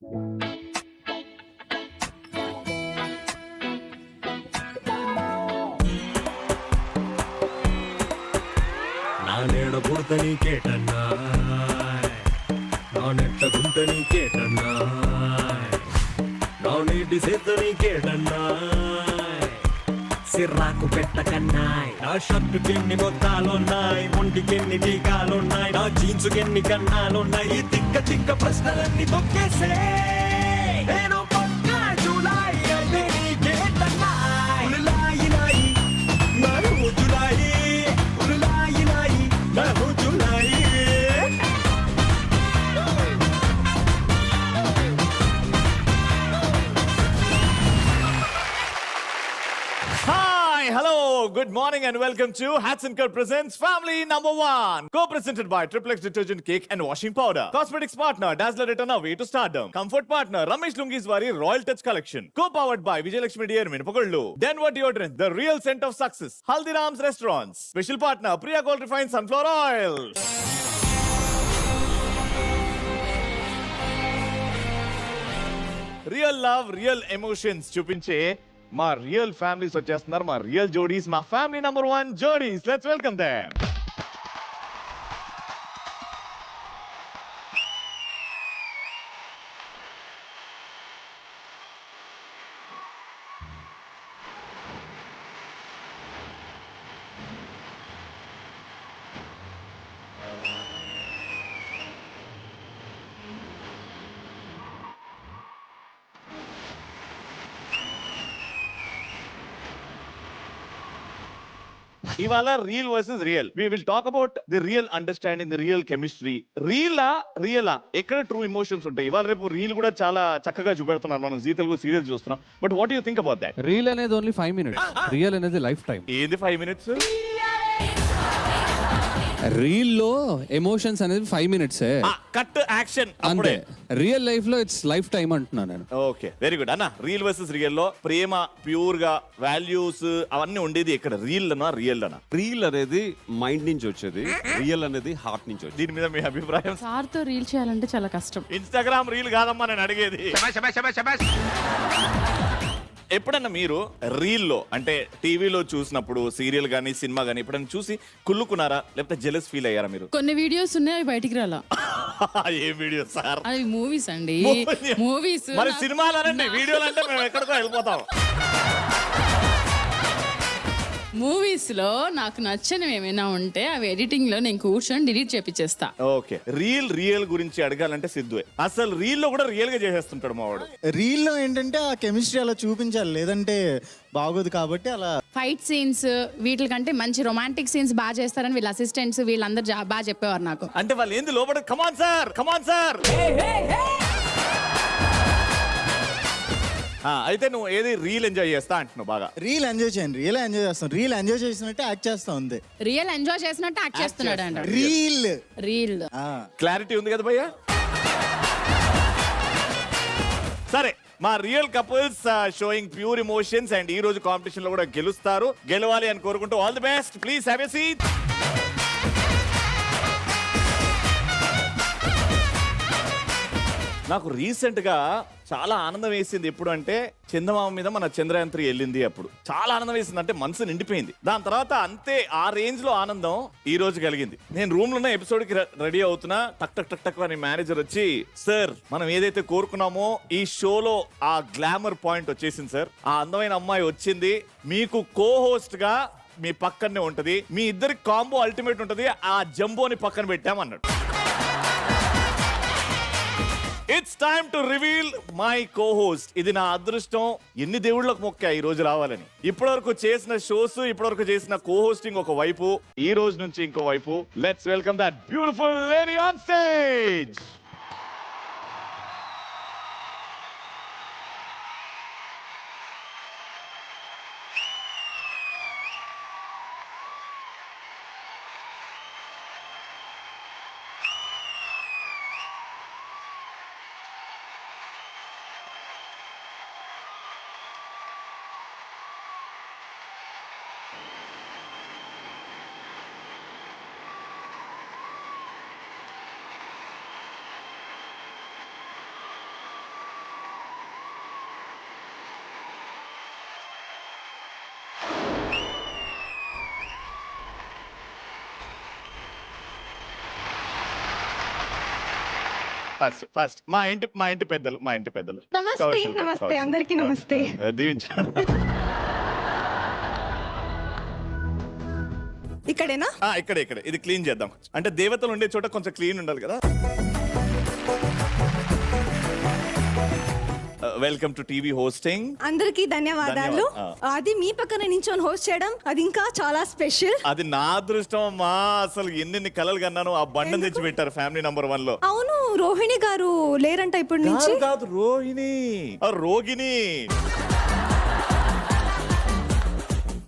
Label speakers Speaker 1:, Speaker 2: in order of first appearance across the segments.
Speaker 1: నానేడ పుడత నీకేటన్నా, నా నెట్ట గుంట నీకేటన్నా, నా నీటి సేత నీకేటన్నా, సిర్రాకు పెట్టకన్నాయ్. నా షర్టుకెన్ని మొత్తాలున్నాయి, ఒంటికెన్ని టీకాలున్నాయి, నా జీన్సుకెన్ని కన్నాలున్నాయి, ఈ తిక్క చిక్క ప్రశ్నలన్నీ తొక్కేసే. నేను పక్క జూలై అంటే నీకేటన్నాయ్. ఉరులాయి నాయి, నరు జులాయి, ఉరులాయి నాయి, నరు Julayi.
Speaker 2: Hi, hello, good morning and welcome to Hats and Kurt presents Family Number 1. Co-presented by Triple X Detergent Cake and Washing Powder. Cosmetics partner Dazzler Return Away to Stardom. Comfort partner Ramesh Lungi's Vari Royal Touch Collection. Co-powered by Vijay Lakshmi Dear Minipagullu. Denver Deodorant, the real scent of success. Haldiram's Restaurants. Special partner Priya Gold Refined Sunflower Oil. Real love real emotions చూపించే మా real families వచ్చేస్తున్నారు, మా real jodis, మా family number 1 jodis. Let's welcome them. ఇవాళ real versus real. We will talk about the real understanding, the real chemistry. రియలా ఎక్కడ true emotions ఉంటాయి. ఇవాళ రేపు రీల్ కూడా చాలా చక్కగా చూపెడుతున్నారు, మనం జీ తెలుగు సీరియల్ చూస్తున్నాం. But what you think about that?
Speaker 3: Reel అనేది ఓన్లీ 5 minutes, రియల్ అనేది లైఫ్ టైం.
Speaker 2: ఏంది 5 minutes?
Speaker 3: రీల్ లో ఎమోషన్స్ అనేది 5 minutes
Speaker 2: కట్ యాక్షన్
Speaker 3: అంతే. రియల్ లైఫ్ లో ఇట్స్ లైఫ్ టైం అంటున్నా నేను.
Speaker 2: ఓకే, వెరీ గుడ్ అన్న. రియల్ వర్సెస్ రియల్ లో ప్రేమ ప్యూర్ గా వాల్యూస్ అవన్నీ ఉండేది ఎక్కడ? రియల్ అనా రియల్ అనా?
Speaker 4: రీల్ అనేది మైండ్ నుంచి వచ్చేది, రియల్ అనేది హార్ట్ నుంచి వచ్చేది.
Speaker 2: దీని మీద మీ అభిప్రాయం?
Speaker 5: సార్ తో రీల్ చేయాలంటే చాలా కష్టం.
Speaker 2: ఇన్స్టాగ్రామ్ రీల్ కాదమ్మా నేను అడిగేది. ఎప్పుడన్నా మీరు రీల్లో అంటే టీవీలో చూసినప్పుడు, సీరియల్ గానీ సినిమా గానీ ఎప్పుడన్నా చూసి కుళ్ళుకున్నారా, లేకపోతే జెలస్ ఫీల్ అయ్యారా మీరు?
Speaker 5: కొన్ని వీడియోస్ ఉన్నాయి, అవి బయటికి రాలా.
Speaker 2: ఏ వీడియో సార్?
Speaker 5: అవి మూవీస్ అండి, మూవీస్.
Speaker 2: మరి సినిమాలు అనండి, వీడియోలు అంటే మేము ఎక్కడికో వెళ్ళిపోతాం.
Speaker 5: మూవీస్ లో నాకు నచ్చనివి ఏమైనా ఉంటే అవి ఎడిటింగ్ లో నేను కూర్చొని డిలీట్ చేపించేస్తా.
Speaker 2: ఓకే, రియల్ గురించి అడగాలంటే సిద్ధువే. అసలు రీల్ లో కూడా రియల్ గా చేసేస్తుంటాడు మావాడు.
Speaker 6: రీల్ లో ఏంటంటే ఆ కెమిస్ట్రీ అలా చూపించాలి, లేదంటే బాగోదు. కాబట్టి అలా
Speaker 5: ఫైట్ సీన్స్ వీటికంటే మంచి రొమాంటిక్ సీన్స్ బాగా చేస్తారని వీళ్ళ అసిస్టెంట్స్ వీళ్ళందరూ బాగా చెప్పేవారు నాకు.
Speaker 2: అంటే వాళ్ళు ఏంది లోపల కమాన్ సార్. అయితే నువ్వు ఏది రీల్ ఎంజాయ్ చేస్తా అంటున్నావు? బాగా
Speaker 6: రీల్ ఎంజాయ్ చేయండి, రియల్ ఎంజాయ్ చేస్తాం. రీల్ ఎంజాయ్ చేసినట్టే యాక్ట్ చేస్తా ఉంది.
Speaker 5: రియల్ ఎంజాయ్ చేసినట్టు యాక్ట్ చేస్తున్నాడు అంట. రీల్
Speaker 2: క్లారిటీ ఉంది కదా భయ్యా? సరే, మా real couples showing pure emotions and ఈ రోజు కాంపిటీషన్ లో కూడా గెలవాలి అని కోరుకుంటూ all the best. Please have a seat. నాకు రీసెంట్ గా చాలా ఆనందం వేసింది. ఎప్పుడు అంటే చందమామ మీద మన చంద్రయాన్ 3 వెళ్ళింది. అప్పుడు చాలా ఆనందం వేసింది, అంటే మనసు నిండిపోయింది. దాని తర్వాత అంతే ఆ రేంజ్ లో ఆనందం ఈ రోజు కలిగింది. నేను రూమ్ లో ఉన్న ఎపిసోడ్ కి రెడీ అవుతున్నా, టక్ అని మేనేజర్ వచ్చి, సార్ మనం ఏదైతే కోరుకున్నామో ఈ షోలో ఆ గ్లామర్ పాయింట్ వచ్చేసింది సార్, ఆ అందమైన అమ్మాయి వచ్చింది, మీకు కో హోస్ట్ గా మీ పక్కనే ఉంటది, మీ ఇద్దరి కాంబో అల్టిమేట్ ఉంటది, ఆ జంబోని పక్కన పెట్టామన్నాడు. It's time to reveal my co-host. ఇది నా అదృష్టం, ఎన్ని దేవుళ్ళకు మొక్కా ఈ రోజు రావాలని. ఇప్పటివరకు చేసిన షోస్, ఇప్పటివరకు చేసిన కో-హోస్టింగ్ ఒక వైపు, ఈ రోజు నుంచి ఇంకో వైపు. Let's welcome that beautiful lady on stage. First మా ఇంటి పెద్దలు
Speaker 7: నమస్తే
Speaker 2: కౌశల్,
Speaker 7: నమస్తే
Speaker 2: కౌశల్.
Speaker 7: అందరికి నమస్తే.
Speaker 2: దీవించాలి.
Speaker 7: ఇక్కడేనా?
Speaker 2: ఇక్కడ ఇది క్లీన్ చేద్దాం. అంటే దేవతలు ఉండే చోట కొంచెం క్లీన్ ఉండాలి కదా. Welcome to TV hosting.
Speaker 7: అందరికి ధన్యవాదాలు. అది మీ పక్కన నించొని హోస్ట్ చేయడం అది ఇంకా చాలా స్పెషల్.
Speaker 2: అది నా అదృష్టం అమ్మా. అసలు ఎన్ని కలలు కన్నాను. ఆ బండను తెచ్చి పెట్టారు ఫ్యామిలీ నంబర్ 1 లో.
Speaker 7: అవును, రోహిణి గారు లేరంట ఇప్పటి నుంచి.
Speaker 2: కాదు రోహిణి, రోగిణి.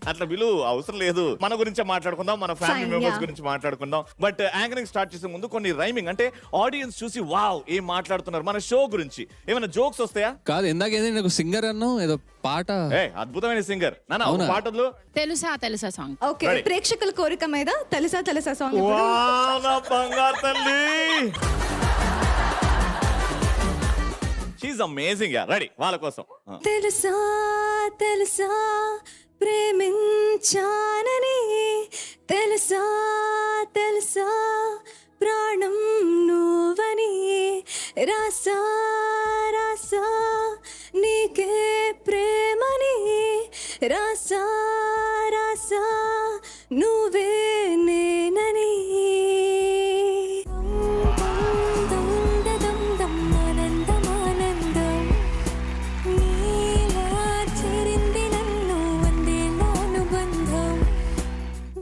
Speaker 2: అట్లా విలు అవసరం లేదు. మన గురించే మాట్లాడుకుందాం, మన ఫ్యామిలీ
Speaker 7: Fine,
Speaker 2: మెంబర్స్
Speaker 7: yeah.
Speaker 2: గురించి మాట్లాడుకుందాం. బట్ యాంకరింగ్ స్టార్ట్ చేసే ముందు కొన్ని రైమింగ్, అంటే ఆడియన్స్ చూసి వావ్ ఏం మాట్లాడుతున్నారు మన షో గురించి ఏమైనా జోక్స్ వస్తాయా?
Speaker 3: కాదు, ఇందాక ఏదో నాకు సింగర్ అన్నావు, ఏదో పాట.
Speaker 2: అద్భుతమైన సింగర్ నాన్న.
Speaker 3: అవునా?
Speaker 2: పాటలు
Speaker 5: తెలుసా సాంగ్.
Speaker 7: Okay,
Speaker 2: Ready.
Speaker 7: ప్రేక్షకుల కోరిక మీద తెలుసా సాంగ్.
Speaker 2: వావ్, నా బంగారు తల్లి. She amazing. రెడీ వాళ్ళ కోసం.
Speaker 7: తెలుసా ప్రేమించానని, తెలుసా ప్రాణం నువ్వని, రాసా నీకే ప్రేమని, రాసా నువ్వే నేనని.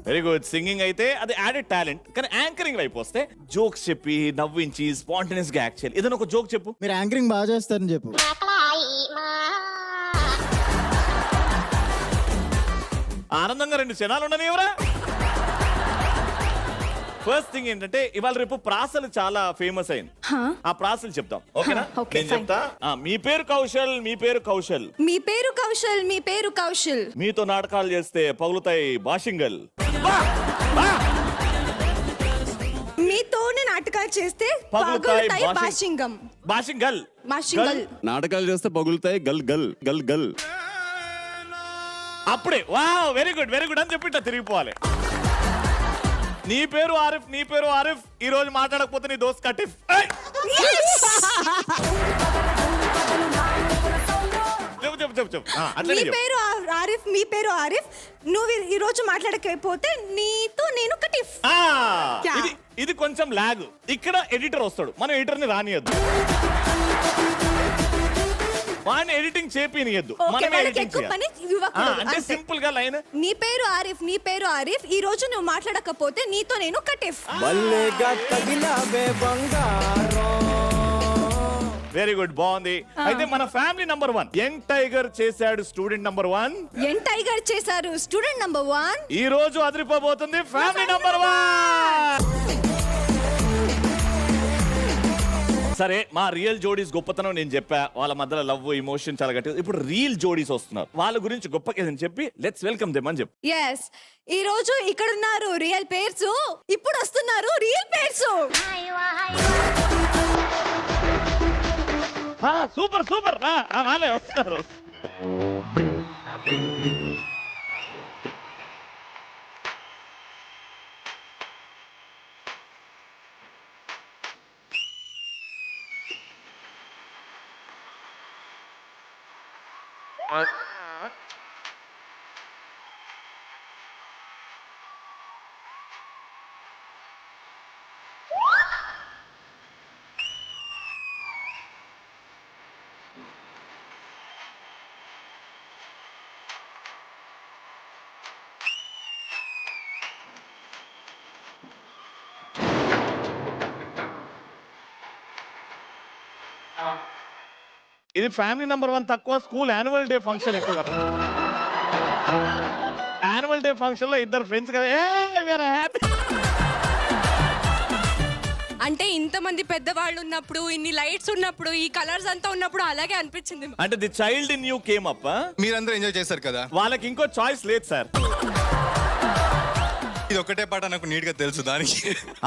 Speaker 2: Very good. సింగింగ్ అయితే అది యాడెడ్ టాలెంట్. కానీ యాంకరింగ్ వైపు వస్తే జోక్స్ చెప్పి నవ్వించి స్పాంటేనియస్ గా యాక్ట్ చేయాలి. ఏదైనా ఒక జోక్ చెప్పు.
Speaker 6: మీరు యాంకరింగ్ బాగా చేస్తారని చెప్పు.
Speaker 2: ఆనందంగా 2 క్షణాలు ఉండని ఎవరా. ఫస్ట్ థింగ్ ఏంటంటే ఇవాళ రేపు ప్రాసలు చాలా ఫేమస్ అయింది. ఆ ప్రాసలు చెప్తాం, ఓకేనా?
Speaker 7: okay,
Speaker 2: నేను చెప్తా. మీ పేరు కౌశల్, మీ పేరు కౌశల్,
Speaker 7: మీ పేరు కౌశల్.
Speaker 2: మీతో నాటకాలు చేస్తే పగులుతాయి బాషింగల్.
Speaker 7: మీతోనే నాటకాలు చేస్తే
Speaker 2: పగులుతాయి
Speaker 7: పగులుతాయి బాషింగం.
Speaker 2: బాషింగల్.
Speaker 4: నాటకాలు చేస్తే పగులుతాయి గల్ గల్ గల్ గల్.
Speaker 2: అప్పుడే వావ్ వెరీ గుడ్ అని చెప్పి తిరిగిపోవాలి. నీ పేరు ఆరిఫ్, ఈ రోజు మాట్లాడకపోతే నీ దోస్త్ కటిఫ్. చెప్పు. అట్లనే
Speaker 7: మీ
Speaker 2: చెప్పు.
Speaker 7: పేరు ఆరిఫ్, నువ్వు ఈ రోజు మాట్లాడకపోతే నీతో నేను కటిఫ్. యా.
Speaker 2: ఇది కొంచెం లాగ్. ఇక్కడ ఎడిటర్ వస్తాడు, మనం ఎడిటర్ ని రానియద్దు, వాడిని ఎడిటింగ్ చేపినియద్దు,
Speaker 7: ఓకే,
Speaker 2: మనమే
Speaker 7: వాళ్ళకి
Speaker 2: ఎడిటింగ్
Speaker 7: ఎక్కువ పని
Speaker 2: చేయాలి.
Speaker 7: ఇవ్వకూడదు,
Speaker 2: అంటే
Speaker 7: అంతే.
Speaker 2: సింపుల్ గా లైన్.
Speaker 7: నీ పేరు ఆరిఫ్, ఈ రోజు నువ్వు మాట్లాడకపోతే నీతో నేను కటిఫ్.
Speaker 2: వెరీ గుడ్, బాగుంది. అయితే మన ఫ్యామిలీ నంబర్ 1 యంగ్ టైగర్ చేశాడు స్టూడెంట్ నంబర్ 1.
Speaker 7: యంగ్ టైగర్ చేశారు స్టూడెంట్ నంబర్ 1.
Speaker 2: ఈ రోజు అదిరిపోబోతుంది ఫ్యామిలీ నంబర్ 1. సరే, మా రియల్ జోడీస్ గొప్పతనం నేను చెప్పా. వాళ్ళ మధ్యలో లవ్ ఎమోషన్ చాలా గట్టిగా. ఇప్పుడు రియల్ జోడీస్ వస్తున్నారు, వాళ్ళ గురించి గొప్పగా చెప్పి లెట్స్ వెల్కమ్ దెమ్ అని చెప్పు.
Speaker 7: yes ఈ రోజు ఇక్కడ ఉన్నారు రియల్ పేర్స్, ఇప్పుడు వస్తున్నారు రియల్ పేర్స్.
Speaker 2: సూపర్ వాళ్ళే వస్తున్నారు. ఇది ఫ్యామిలీ నంబర్ 1 తక్కువ, స్కూల్ యాన్యువల్ డే ఫంక్షన్ ఎక్కువ. యాన్యువల్ డే ఫంక్షన్ లో ఇద్దరు ఫ్రెండ్స్ కదా, హ్యాపీ.
Speaker 8: అంటే ఇంతమంది పెద్దవాళ్ళు ఉన్నప్పుడు, ఇన్ని లైట్స్ ఉన్నప్పుడు, ఈ కలర్స్ అంతా ఉన్నప్పుడు అలాగే అనిపించింది.
Speaker 2: అంటే the child in you came up.
Speaker 9: మీరందరూ ఎంజాయ్ చేశారు కదా,
Speaker 2: వాళ్ళకి ఇంకో చాయిస్ లేదు సార్.
Speaker 9: ఇది ఒకటే పాట నాకు నీట్ గా తెలుసు దానికి.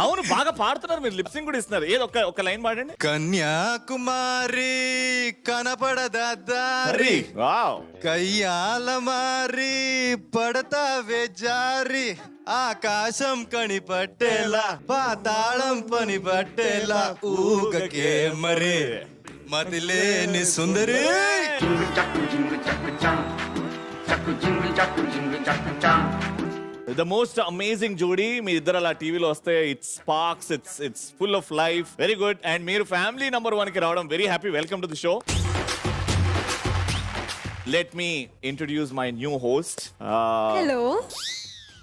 Speaker 2: అవును బాగా పాడుతున్నారు మీరు, లిప్సింగ్ కూడా ఇస్తున్నారు. ఏదో ఒక లైన్ పాడండి.
Speaker 9: కన్యాకుమారి కనపడదా దారి,
Speaker 2: వావ్.
Speaker 9: కయ్యాల మారి పడతావే జారి, ఆకాశం కని పట్టేలా పాతాళం పని పట్టేలా ఊగకే మరి మతిలేని సుందరి.
Speaker 2: ద మోస్ట్ అమేజింగ్ జోడీ మీ ఇద్దరు అలా టీవీలో వస్తే it's sparks, it's full of life. Very good. And మీరు ఫ్యామిలీ నంబర్ 1 కి రావడం very happy. Welcome to the show. Let me introduce my new host.
Speaker 7: Hello.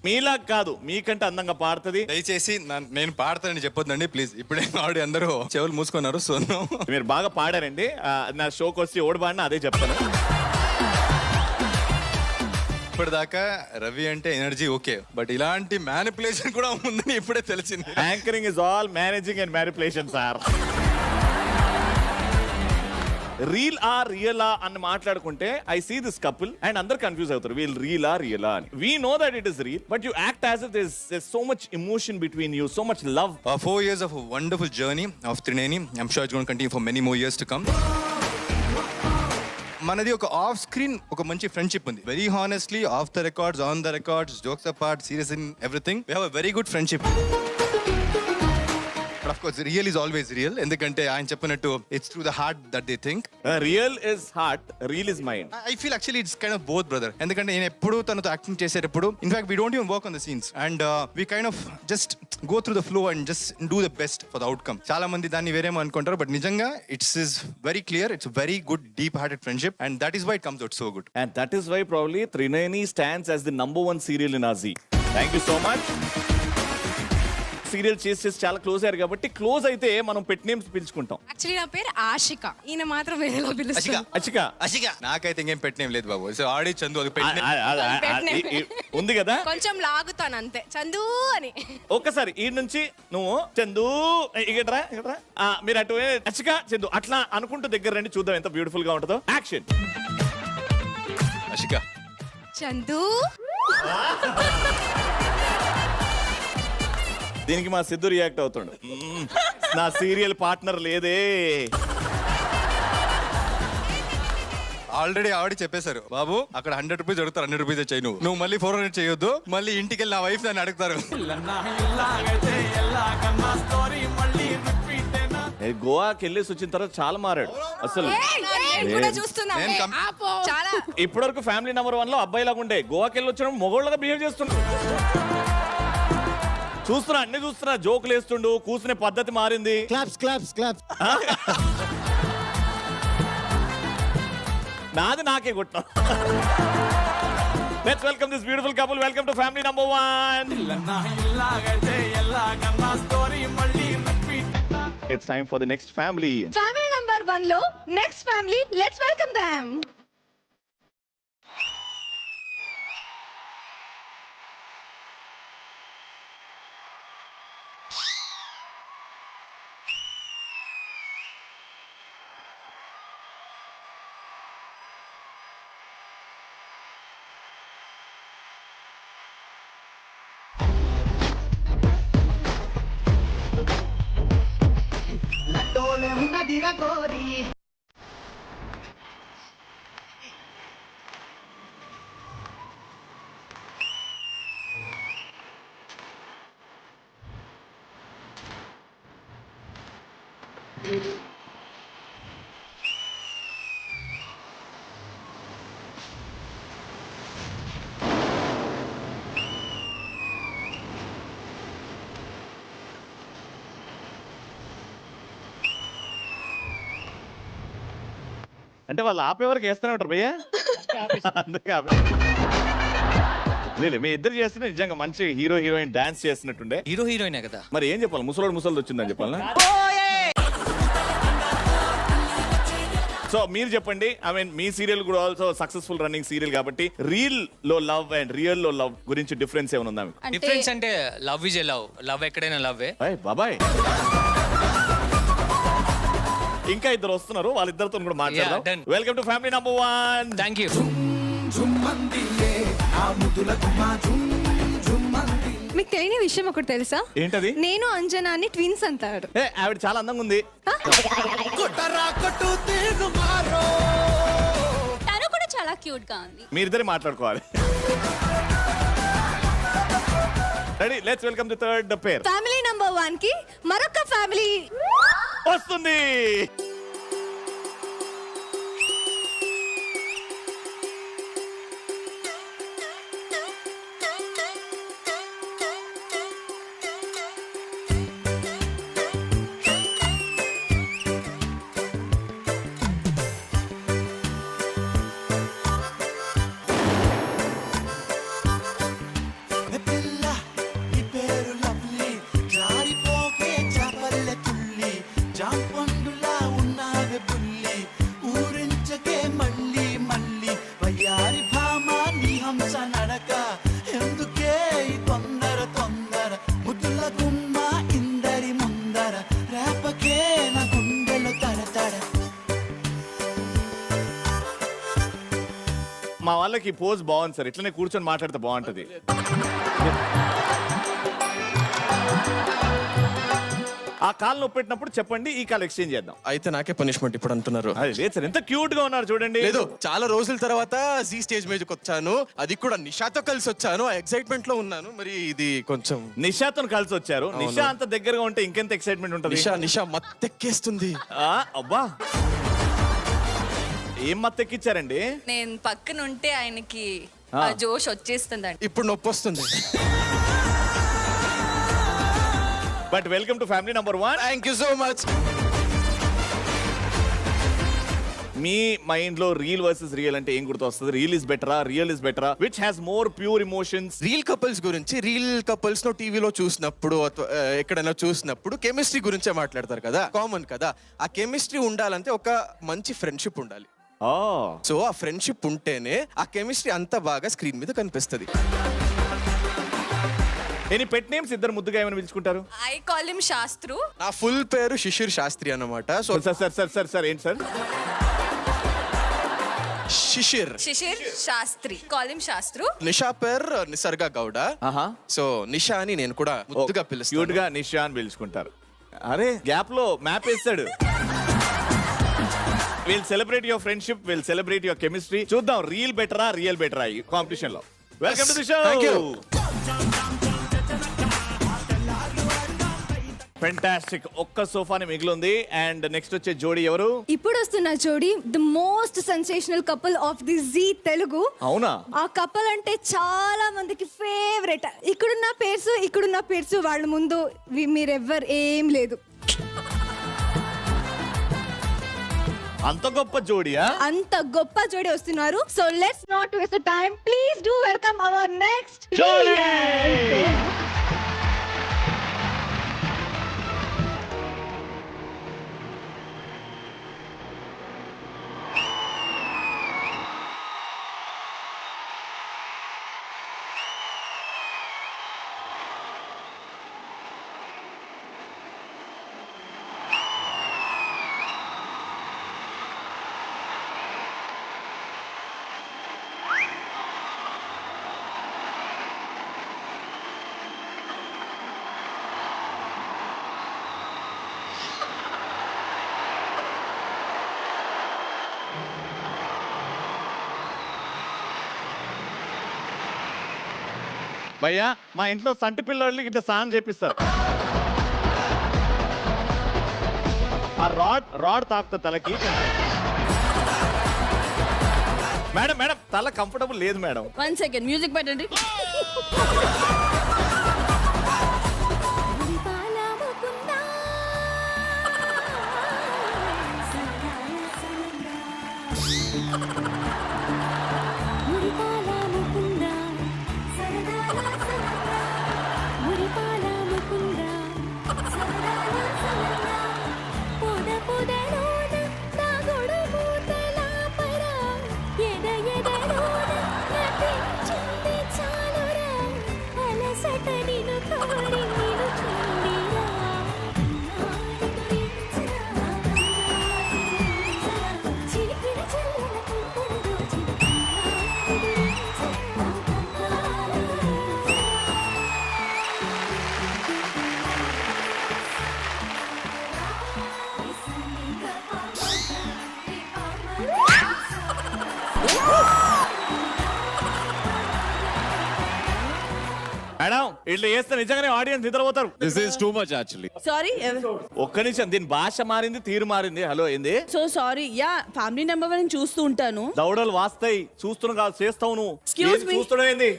Speaker 2: మీలా కాదు, మీకంటే అందంగా పాడుతుంది.
Speaker 9: దయచేసి నేను పాడతానని చెప్పొద్దండి ప్లీజ్. ఇప్పుడే ఆడి అందరూ చెవులు మూసుకున్నారు. సో
Speaker 2: మీరు బాగా పాడారండి. నా షోకి వచ్చి ఓడిపాడినా అదే చెప్తాను.
Speaker 9: ఇప్పటిదాకా రవి అంటే ఎనర్జీ ఓకే, బట్ ఇలాంటి మ్యానిపులేషన్ కూడా ఉందని ఇప్పుడే తెలిసింది.
Speaker 2: Anchoring is all managing and manipulation sir. రియలా అని మాట్లాడుకుంటే I see this couple and అందరు కన్ఫ్యూజ్ అవుతారు, వీళ్ళు రియలా అని. We know that it is real, but you act as if there's so much emotion between you, so much love.
Speaker 9: 4 years of a wonderful journey of Trineni. I'm sure it's going to continue for many more years to come. మనది ఒక off screen ఒక మంచి friendship ఉంది. Very honestly, off the records, on the records, jokes apart, serious in everything, we have a very good friendship. But of course real is always real. ఎందుకంటే ఆయన చెప్పినట్టు it's through the heart that they think.
Speaker 2: Real is heart, real is mind.
Speaker 9: I feel actually it's kind of both brother. ఎందుకంటే నేను ఎప్పుడు తనతో acting చేసేటప్పుడు in fact we don't even work on the scenes and we kind of just go through the flow and just do the best for the outcome. చాలా మంది దాన్ని వేరేమో అనుకుంటారు, బట్ నిజంగా it's is very clear. It's very good deep hearted friendship and that is why it comes out so good.
Speaker 2: And that is why probably Trineni stands as the number 1 serial in Azi. Thank you so much. Serial చేసి చాలా close అయ్యారు కాబట్టి, close అయితే మనం పెట్ names పిలుచుకుంటాం.
Speaker 8: Actually నా పేరు ఆషిక, ఈయన మాత్రం వేరేలా పిలుస్తారు.
Speaker 2: అచిక
Speaker 9: నాకైతే ఇంకేం పెట్టినేం లేదు బాబు. సో ఆడి చందు అది
Speaker 2: ఉంది కదా,
Speaker 8: కొంచెం లాగుతాను అంతే, చందు అని.
Speaker 2: ఒక్కసారి ఈ నుంచి నువ్వు చందు ఇగట్రా మీరు అటు అచిక చందు అట్లా అనుకుంటూ దగ్గర రండి, చూద్దాం ఎంత బ్యూటిఫుల్ గా ఉంటుందో. యాక్షన్.
Speaker 9: అషిక
Speaker 8: చందు.
Speaker 2: దీనికి మా సిద్ధు రియాక్ట్ అవుతాడు, నా సీరియల్ పార్ట్నర్ లేదే.
Speaker 9: ఆల్రెడీ ఆవిడ చెప్పేశారు, బాబు అక్కడ 100 రూపీస్ అడుగుతారు, 100 రూపీస్ చేయి, నువ్వు మళ్ళీ 400 చేయొద్దు, మళ్ళీ ఇంటికి వెళ్ళి నా వైఫ్ దాన్ని అడుగుతారు.
Speaker 2: గోవాకి వెళ్ళేసి వచ్చిన తర్వాత చాలా మారాడు అసలు.
Speaker 8: చాలా
Speaker 2: ఇప్పటి వరకు ఫ్యామిలీ నెంబర్ 1 లో అబ్బాయి లాగా ఉండే, గోవాకి వెళ్ళి వచ్చిన మొగోళ్ళగా బిహేవ్ చేస్తున్నాడు. చూస్తున్నా, అన్ని చూస్తున్నా, జోకులు వేస్తుండు, కూర్చునే పద్ధతి మారింది.
Speaker 6: క్లాప్స్.
Speaker 2: నాది నాకే కొట్ట. Let's welcome this beautiful couple. Welcome to family number 1. It's time for the next family.
Speaker 7: Family number 1 లో next family, let's welcome them.
Speaker 2: అంటే వాళ్ళు ఆపే వరకు వేస్తూనే ఉంటారు భయ్యా. అందుకే లేదు, మీ ఇద్దరు చేస్తున్నా నిజంగా మంచి హీరో హీరోయిన్ డాన్స్ చేస్తున్నట్టుండే.
Speaker 3: హీరో హీరోయినే కదా.
Speaker 2: మరి ఏం చెప్పాలి, ముసలోడు వచ్చిందని చెప్పాలి. సో మీరు చెప్పండి, ఐ మీన్ మీ సీరియల్ కూడా ఆల్సో సక్సెస్ఫుల్ రన్నింగ్ సీరియల్ కాబట్టి, రీల్ లో లవ్ అండ్ రియల్ లో లవ్ గురించి డిఫరెన్స్ ఏమైనా ఉందా మీకు?
Speaker 3: డిఫరెన్స్ అంటే లవ్ ఇస్ ఏ లవ్ ఎక్కడైనా లవ్వే.
Speaker 2: బాబాయ్ ఇంకా ఇద్దరు వస్తున్నారు, వాళ్ళిద్దరితో కూడా మాట్లాడదాం. Welcome to family number 1.
Speaker 3: Thank you.
Speaker 8: మీకు తెలియని విషయం ఒకటి తెలుసా?
Speaker 2: ఏంటది?
Speaker 8: నేను అంజనాని ట్విన్స్ అంటారు.
Speaker 2: ఏ ఆవిడ చాలా అందంగా ఉంది.
Speaker 5: తను కూడా చాలా క్యూట్ గా ఉంది.
Speaker 2: మీరిద్దరే మాట్లాడుకోవాలి. Ready, let's welcome the third pair.
Speaker 7: Family number 1 కి మరొక ఫ్యామిలీ
Speaker 2: వస్తుంది. మా వాళ్ళకి పోజ్ బాగుంది సార్, ఇట్లనే కూర్చొని మాట్లాడితే బాగుంటది. ఆ కాల్ నొప్పి పెట్టినప్పుడు చెప్పండి, ఈ కాల్ ఎక్స్చేంజ్ చేద్దాం.
Speaker 10: అయితే నాకే పనిష్మెంట్ ఇప్పుడు అంటున్నారు.
Speaker 2: అది లేదు సార్, ఎంత క్యూట్ గా ఉన్నారు చూడండి.
Speaker 10: లేదు, చాలా రోజుల తర్వాత జీ స్టేజ్ మీదకి వచ్చాను, అది కూడా నిషాతో కలిసి వచ్చాను. ఆ ఎక్సైట్మెంట్ లో ఉన్నాను. మరి ఇది కొంచెం
Speaker 2: నిషాతో కలిసి వచ్చారు. నిషా అంత దగ్గరగా ఉంటే ఇంకెంత ఎక్సైట్మెంట్ ఉంటుంది.
Speaker 10: నిషా మత్తెక్కేస్తుంది.
Speaker 2: అబ్బా, ఏం మత్తెక్కిచ్చారండి?
Speaker 5: నేను పక్కన ఉంటే ఆయనకి జోష్ వచ్చేస్తుందండి.
Speaker 10: ఇప్పుడు నొప్పి వస్తుంది.
Speaker 2: But welcome to family number 1.
Speaker 10: Thank you so much.
Speaker 2: Me mind లో రియల్ వర్సెస్ రియల్ అంటే ఏం గుర్తొస్తుంది? రియల్ ఇస్ బెటరా, రియల్ ఇస్ బెటరా? Which has more pure emotions?
Speaker 10: Real couples గురించి, రియల్ కపుల్స్ ను టీవీలో చూసినప్పుడు ఎక్కడైనా చూసినప్పుడు కెమిస్ట్రీ గురించే మాట్లాడతారు కదా, కామన్ కదా. ఆ కెమిస్ట్రీ ఉండాలంటే ఒక మంచి ఫ్రెండ్షిప్ ఉండాలి. సో ఆ ఫ్రెండ్షిప్ ఉంటేనే ఆ కెమిస్ట్రీ అంత బాగా స్క్రీన్ మీద కనిపిస్తుంది.
Speaker 2: Any pet names? ఇద్దరు ముద్దుగా ఏమైనా పిలుచుకుంటారు?
Speaker 5: I call him Shastru.
Speaker 10: నా ఫుల్ పేరు శిశిర్ శాస్త్రి అన్నమాట. సో
Speaker 2: సార్ ఏంటి సార్?
Speaker 10: Shishir
Speaker 5: Shastri, call him Shastru.
Speaker 10: నిషా పేరు నిసర్గ గౌడ. సో నిషా అని నేను కూడా ముద్దుగా పిలుస్తాను.
Speaker 2: క్యూట్ గా నిషా అని పిలుచుకుంటారు. అరే గ్యాప్ లో మ్యాప్ వేస్తాడు. Will celebrate your friendship, will celebrate your chemistry. చూద్దాం రియల్ బెటరా, రియల్ బెటరా ఈ కాంపిటీషన్ లో. Welcome to the show.
Speaker 10: Thank you.
Speaker 2: Fantastic. ఒక్క సోఫాని మిగిలింది. అండ్ నెక్స్ట్ వచ్చే జోడీ ఎవరు?
Speaker 7: ఇప్పుడు వస్తున్న జోడీ the most sensational couple of the Zee Telugu.
Speaker 2: అవునా?
Speaker 7: ఆ కపుల్ అంటే చాలా మందికి ఫేవరెట్. ఇక్కడున్న పేర్స్ వాళ్ళ ముందు మీరెవ్వరు ఏం లేదు.
Speaker 2: అంత గొప్ప జోడియా?
Speaker 7: అంత గొప్ప జోడి వస్తున్నారు. So let's not waste time. Please do welcome our next
Speaker 2: జోడీ. భయ్యా, మా ఇంట్లో సంటి పిల్లలకి ఇట్లా స్నానం చేపిస్తారు. ఆ రాడ్ తాకుతా తలకి. మేడం తల కంఫర్టబుల్ లేదు మేడం.
Speaker 5: 1 సెకండ్ మ్యూజిక్ పెట్టండి.
Speaker 11: చాలురా
Speaker 2: మేడం ఇట్లా చేస్తే నిజంగానే ఆడియన్స్ నిద్రపోతారు.
Speaker 4: This is too much actually.
Speaker 11: Sorry
Speaker 2: ఒక్క నిమిషం, దీని భాష మారింది, తీరు మారింది. హలో ఏంది?
Speaker 11: So sorry yeah family number 1 చూస్తూ ఉంటాను.
Speaker 2: దౌడలు వాస్తాయి, చూస్తున్నావు కాదు చేస్తావు నువ్వు.
Speaker 11: Excuse
Speaker 2: ఏది
Speaker 11: me.
Speaker 2: చూస్తున్నావు ఏంది?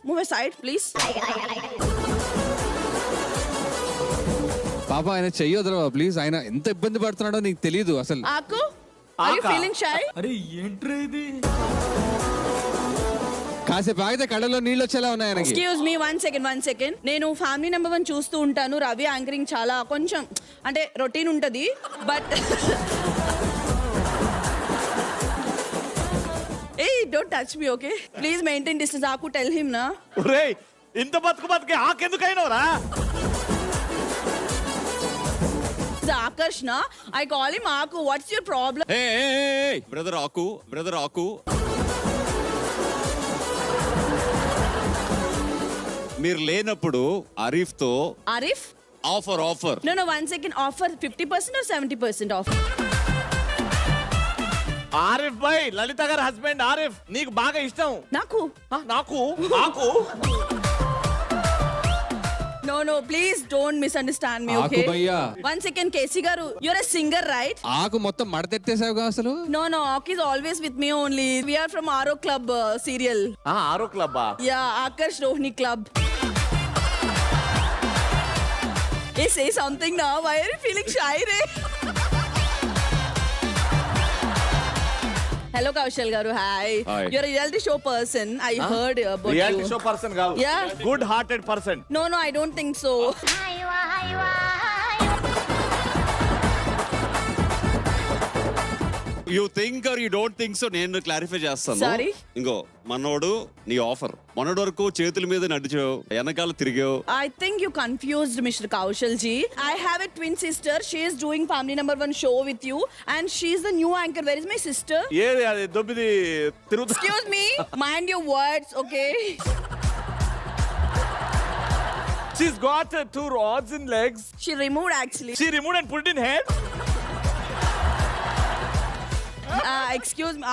Speaker 11: Move side please.
Speaker 12: పాప ఆయన చెయ్యొద్దురా ప్లీజ్. ఆయన ఎంత ఇబ్బంది పడుతున్నాడో నీకు తెలియదు అసలు.
Speaker 11: ఆకు ఆర్ యు
Speaker 2: ఆకా?
Speaker 11: Feeling shy?
Speaker 1: అరే ఏంట్రా ఇది?
Speaker 12: కాసేపు ఆగితే కళ్ళలో నీళ్ళు వచ్చేలా ఉన్నాయి ఆయనకి.
Speaker 11: Excuse me 1 second. నేను ఫ్యామిలీ నెంబర్ 1 చూస్తూ ఉంటాను. రవి యాంకరింగ్ చాలా కొంచెం అంటే రొటీన్ ఉంటది but hey don't touch me okay please maintain distance. Aaku tell him నా.
Speaker 2: ఒరేయ్ ఇంత బతుకే ఆకెందుకైనవరా?
Speaker 11: Akarshana I call him Aaku. What's your problem?
Speaker 4: Brother Aaku, brother Aaku. మీరు లేనప్పుడు అరీఫ్ తో
Speaker 11: Arif
Speaker 4: offer
Speaker 11: no 1 second. Offer 50% or 70% off?
Speaker 2: Arif భాయ్, లలిత గారి హస్బెండ్ ఆరిఫ్, నీకు బాగా ఇష్టం.
Speaker 11: నాకు
Speaker 2: నాకు ఆకు
Speaker 11: No, please don't misunderstand me,
Speaker 12: ఆకు
Speaker 11: okay?
Speaker 12: భయ్యా.
Speaker 11: 1 second, కేసీ గారు, you're a singer, right?
Speaker 12: ఆకు మొత్తం మడతెట్టేసావుగా అసలు.
Speaker 11: No, Ak is always with me only. We are from Aro Club serial.
Speaker 2: ఆరో క్లబ్బా?
Speaker 11: Yeah, Akarsh Rohini Club. Hey, say something now. Why are you feeling shy, Ray? Hello, Kaushal garu. Hi.
Speaker 4: Hi.
Speaker 11: You're a reality show person. I heard about
Speaker 2: reality
Speaker 11: you.
Speaker 2: Show person కాదు.
Speaker 11: Yeah.
Speaker 2: Good hearted person.
Speaker 11: No, I don't think so.
Speaker 4: You think or you don't think so నేను clarify చేస్తాను.
Speaker 11: Sorry.
Speaker 4: ఇంకో మనోడు నీ offer మొన్నటి వరకు చేతుల మీద నడిచావు, వెనకాల తిరిగావు.
Speaker 11: I think you confused Mr. Kaushal ji. I have a twin sister. She is doing family number 1 show with you and she is the new anchor. Where is my sister?
Speaker 2: ఏది అది దొబ్బిది తిరుగుతా?
Speaker 11: Excuse me. Mind your words, okay?
Speaker 2: She's got 2 rods in legs.
Speaker 11: She removed actually.
Speaker 2: She removed and put it in head.
Speaker 11: Excuse me.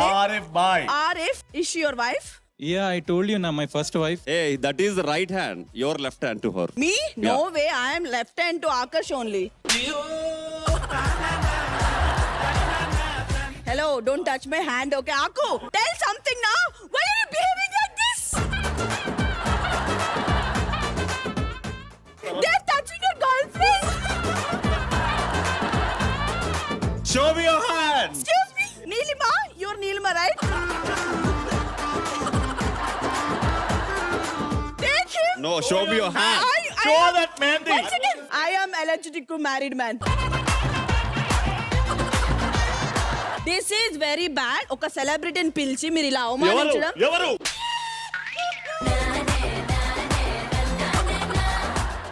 Speaker 2: Arif bhai.
Speaker 11: Arif, is she your wife?
Speaker 1: Yeah, I told you, na, my first wife.
Speaker 4: A that is the right hand, your left hand to her.
Speaker 11: Me? No
Speaker 4: Yeah.
Speaker 11: way. I am left hand to Akash only. Hello, don't touch my hand, okay? Aku, tell something now. Why are you behaving like this? They're touching your girlfriend.
Speaker 2: Show me your hands.
Speaker 11: Excuse me, Neelima. You're Neelima, right? Take him.
Speaker 4: No, show me your hand.
Speaker 2: Show that man thing.
Speaker 11: One second. I am allergic to married man. This is very bad. ఒక సెలబ్రిటీని పిలిచి మీరు ఇలా అవమానించడం.
Speaker 2: ఎవరు?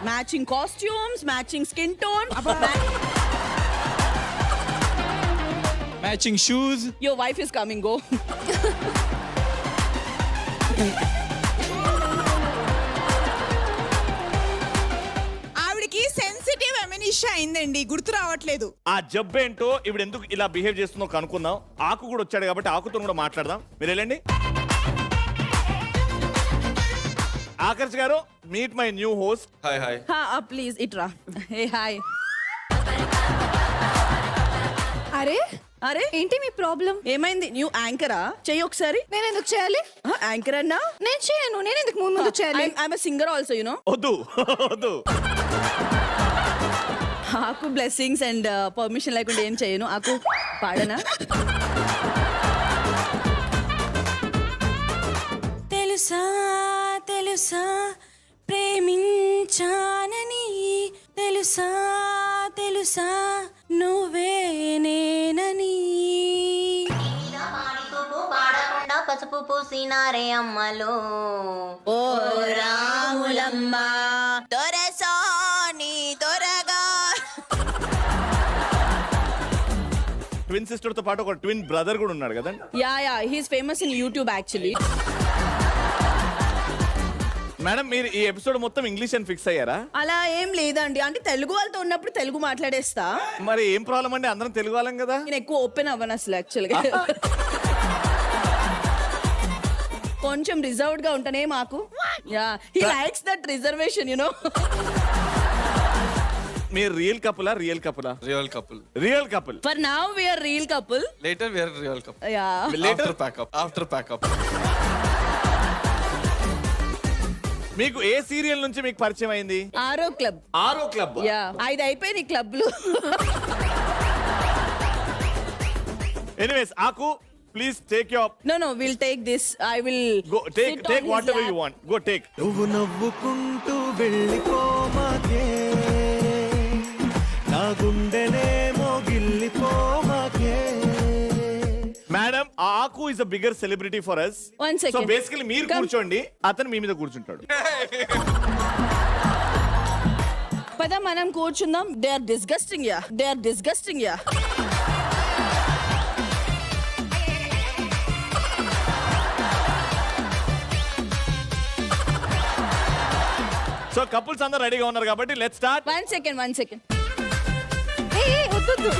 Speaker 11: Matching costumes, matching skin tone.
Speaker 1: Matching shoes.
Speaker 11: Your wife is coming, go.
Speaker 8: ఆవిడకి sensitive ఎమినిషా అయిందండి, గుర్తు రావట్లేదు.
Speaker 2: ఆ జబ్బేంటో ఇప్పుడు ఎందుకు ఇలా బిహేవ్ చేస్తుందో కనుక్కుందాం. ఆకు కూడా వచ్చాడు కాబట్టి ఆకుతో కూడా మాట్లాడదాం. మీరు వెళ్ళండి. ఆకర్ష్ గారు, meet my new host.
Speaker 10: Hi hi.
Speaker 11: Please ఇట్రా. Hey hi.
Speaker 7: అరే
Speaker 11: అరే
Speaker 7: ఏంటి మీ ప్రాబ్లం?
Speaker 11: ఏమైంది? న్యూ యాంకరా? చెయ్యి ఒకసారి.
Speaker 7: నేను ఎందుకు చేయాలి?
Speaker 11: యాంకర్ అన్నా
Speaker 7: నేను చేయను. నేను ఎందుకు ముందు చేయాలి?
Speaker 11: I'm singer also, you know.
Speaker 2: వద్దు వద్దు.
Speaker 11: ఆకు బ్లెస్సింగ్స్ అండ్ పర్మిషన్ లేకుండా ఏం చేయను. ఆకు పాడనా? తెలుసా తెలుసా ప్రేమించానని, తెలుసా తెలుసా నువ్వే నేనని.
Speaker 13: పాడకుండా పసుపు పూసినారే అమ్మలో,
Speaker 11: ఓ రాములమ్మ దొరసాని దొరగా.
Speaker 2: ట్విన్ సిస్టర్ తో పాటు ఒక ట్విన్ బ్రదర్ కూడా ఉన్నాడు కదండి.
Speaker 11: Yeah he's famous in YouTube actually.
Speaker 2: Madam, మీరు ఈ ఎపిసోడ్ మొత్తం ఇంగ్లీష్ అని ఫిక్స్ అయ్యారా?
Speaker 11: అలా ఏం లేదండి, అంటే తెలుగు వాళ్ళతో ఉన్నప్పుడు తెలుగు మాట్లాడేస్తా.
Speaker 2: మరి ఏం ప్రాబ్లం అండి, అందరం తెలుగు వాళ్ళం కదా.
Speaker 11: నేను ఎక్కువ ఓపెన్ అవ్వను అసలు యాక్చువల్గా. కొంచెం రిజర్వ్డ్ గా ఉంటేనే మాకు yeah he likes that reservation you know.
Speaker 2: మీరు రియల్ కపులా రియల్ కపులా
Speaker 10: real couple.
Speaker 2: Real couple.
Speaker 11: For now we are real couple.
Speaker 10: Later we are real couple.
Speaker 11: Yeah
Speaker 10: later packup.
Speaker 2: మీకు ఏ సీరియల్ నుంచి మీకు పరిచయం అయింది?
Speaker 11: ఆరో క్లబ్.
Speaker 2: ఆరో క్లబ్.
Speaker 11: యా 5 అయిపోయినాయి క్లబ్లు.
Speaker 2: ఎనీవేస్ ఆకు please take your
Speaker 11: No, we'll take this. I will
Speaker 2: go take
Speaker 11: sit on his
Speaker 2: whatever
Speaker 11: lap.
Speaker 2: you want. Go take.
Speaker 6: నువ్వు నవ్వుకుంటూ వెళ్ళిపోమాకే, నా గుండెనేమో గిల్లిపోమాకే.
Speaker 2: మేడం ఆకు is a bigger celebrity for us.
Speaker 11: One second.
Speaker 2: So basically మీరు
Speaker 11: Come.
Speaker 2: కూర్చోండి, అతను మీ మీద కూర్చుంటాడు.
Speaker 11: పద మనం కూర్చుందాం. They are disgusting yeah.
Speaker 2: So couples అందరూ రెడీగా ఉన్నారు కాబట్టి లెట్స్ స్టార్ట్.
Speaker 11: One second. ఏ వద్దు.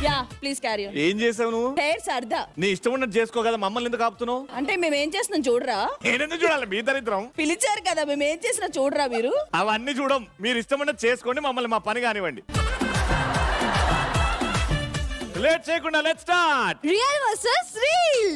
Speaker 11: Yeah please carry on.
Speaker 2: ఏం చేసావు నువ్వు?
Speaker 11: హెయిర్ సర్దా.
Speaker 2: నీ ఇష్టం ఉన్నట్టు చేసుకో కదా, మమ్మల్ని ఎందుకు ఆపుతున్నావు?
Speaker 11: అంటే మేము ఏం చేస్తున్నాం చూడరా?
Speaker 2: నేనెందుకు చూడాలి? మీ దరిద్రం.
Speaker 11: పిలిచారు కదా, మేము ఏం చేసినా చూడరా మీరు?
Speaker 2: అవన్నీ చూడం, మీరు ఇష్టం ఉన్నట్టు చేసుకోండి, మమ్మల్ని మా పని కానివ్వండి. లేట్ చేయకుండా let's start.
Speaker 7: Real versus reel.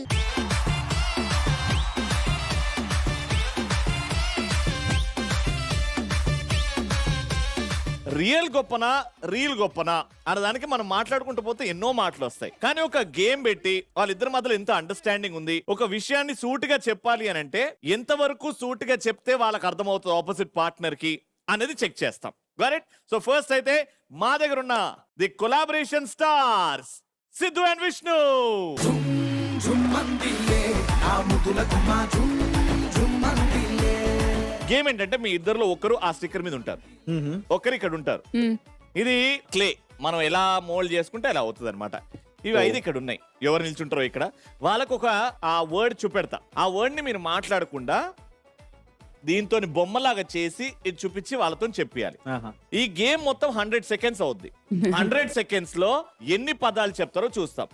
Speaker 2: Real గొప్పనా రీల్ గొప్పనా అన్నదానికి మనం మాట్లాడుకుంటూ పోతే ఎన్నో మాటలు వస్తాయి. కానీ ఒక గేమ్ పెట్టి వాళ్ళిద్దరి మధ్యలో ఎంత అండర్స్టాండింగ్ ఉంది, ఒక విషయాన్ని సూటిగా చెప్పాలి అని అంటే ఎంతవరకు సూటిగా చెప్తే వాళ్ళకి అర్థమవుతుంది ఆపోజిట్ పార్ట్నర్ కి అనేది చెక్ చేస్తాం. కరెక్ట్. సో ఫస్ట్ అయితే మా దగ్గర ఉన్న the collaboration stars Siddhu and Vishnu. Game ఏంటంటే మీ ఇద్దరులో ఒకరు ఆ స్టిక్కర్ మీద ఉంటారు, ఒకరు ఇక్కడ ఉంటారు. ఇది క్లే, మనం ఎలా మోల్డ్ చేసుకుంటే అలా అవుతుంది అనమాట. ఇవి 5 ఇక్కడ ఉన్నాయి. ఎవరు నిల్చుంటారో ఇక్కడ వాళ్ళకు ఒక ఆ వర్డ్ చూపెడతా. ఆ వర్డ్ ని మీరు మాట్లాడకుండా దీంతో బొమ్మలాగా చేసి ఇది చూపించి వాళ్ళతో చెప్పాలి. ఈ గేమ్ మొత్తం 100 సెకండ్స్ అవుద్ది. 100 సెకండ్స్ లో ఎన్ని పదాలు చెప్తారో చూస్తాం.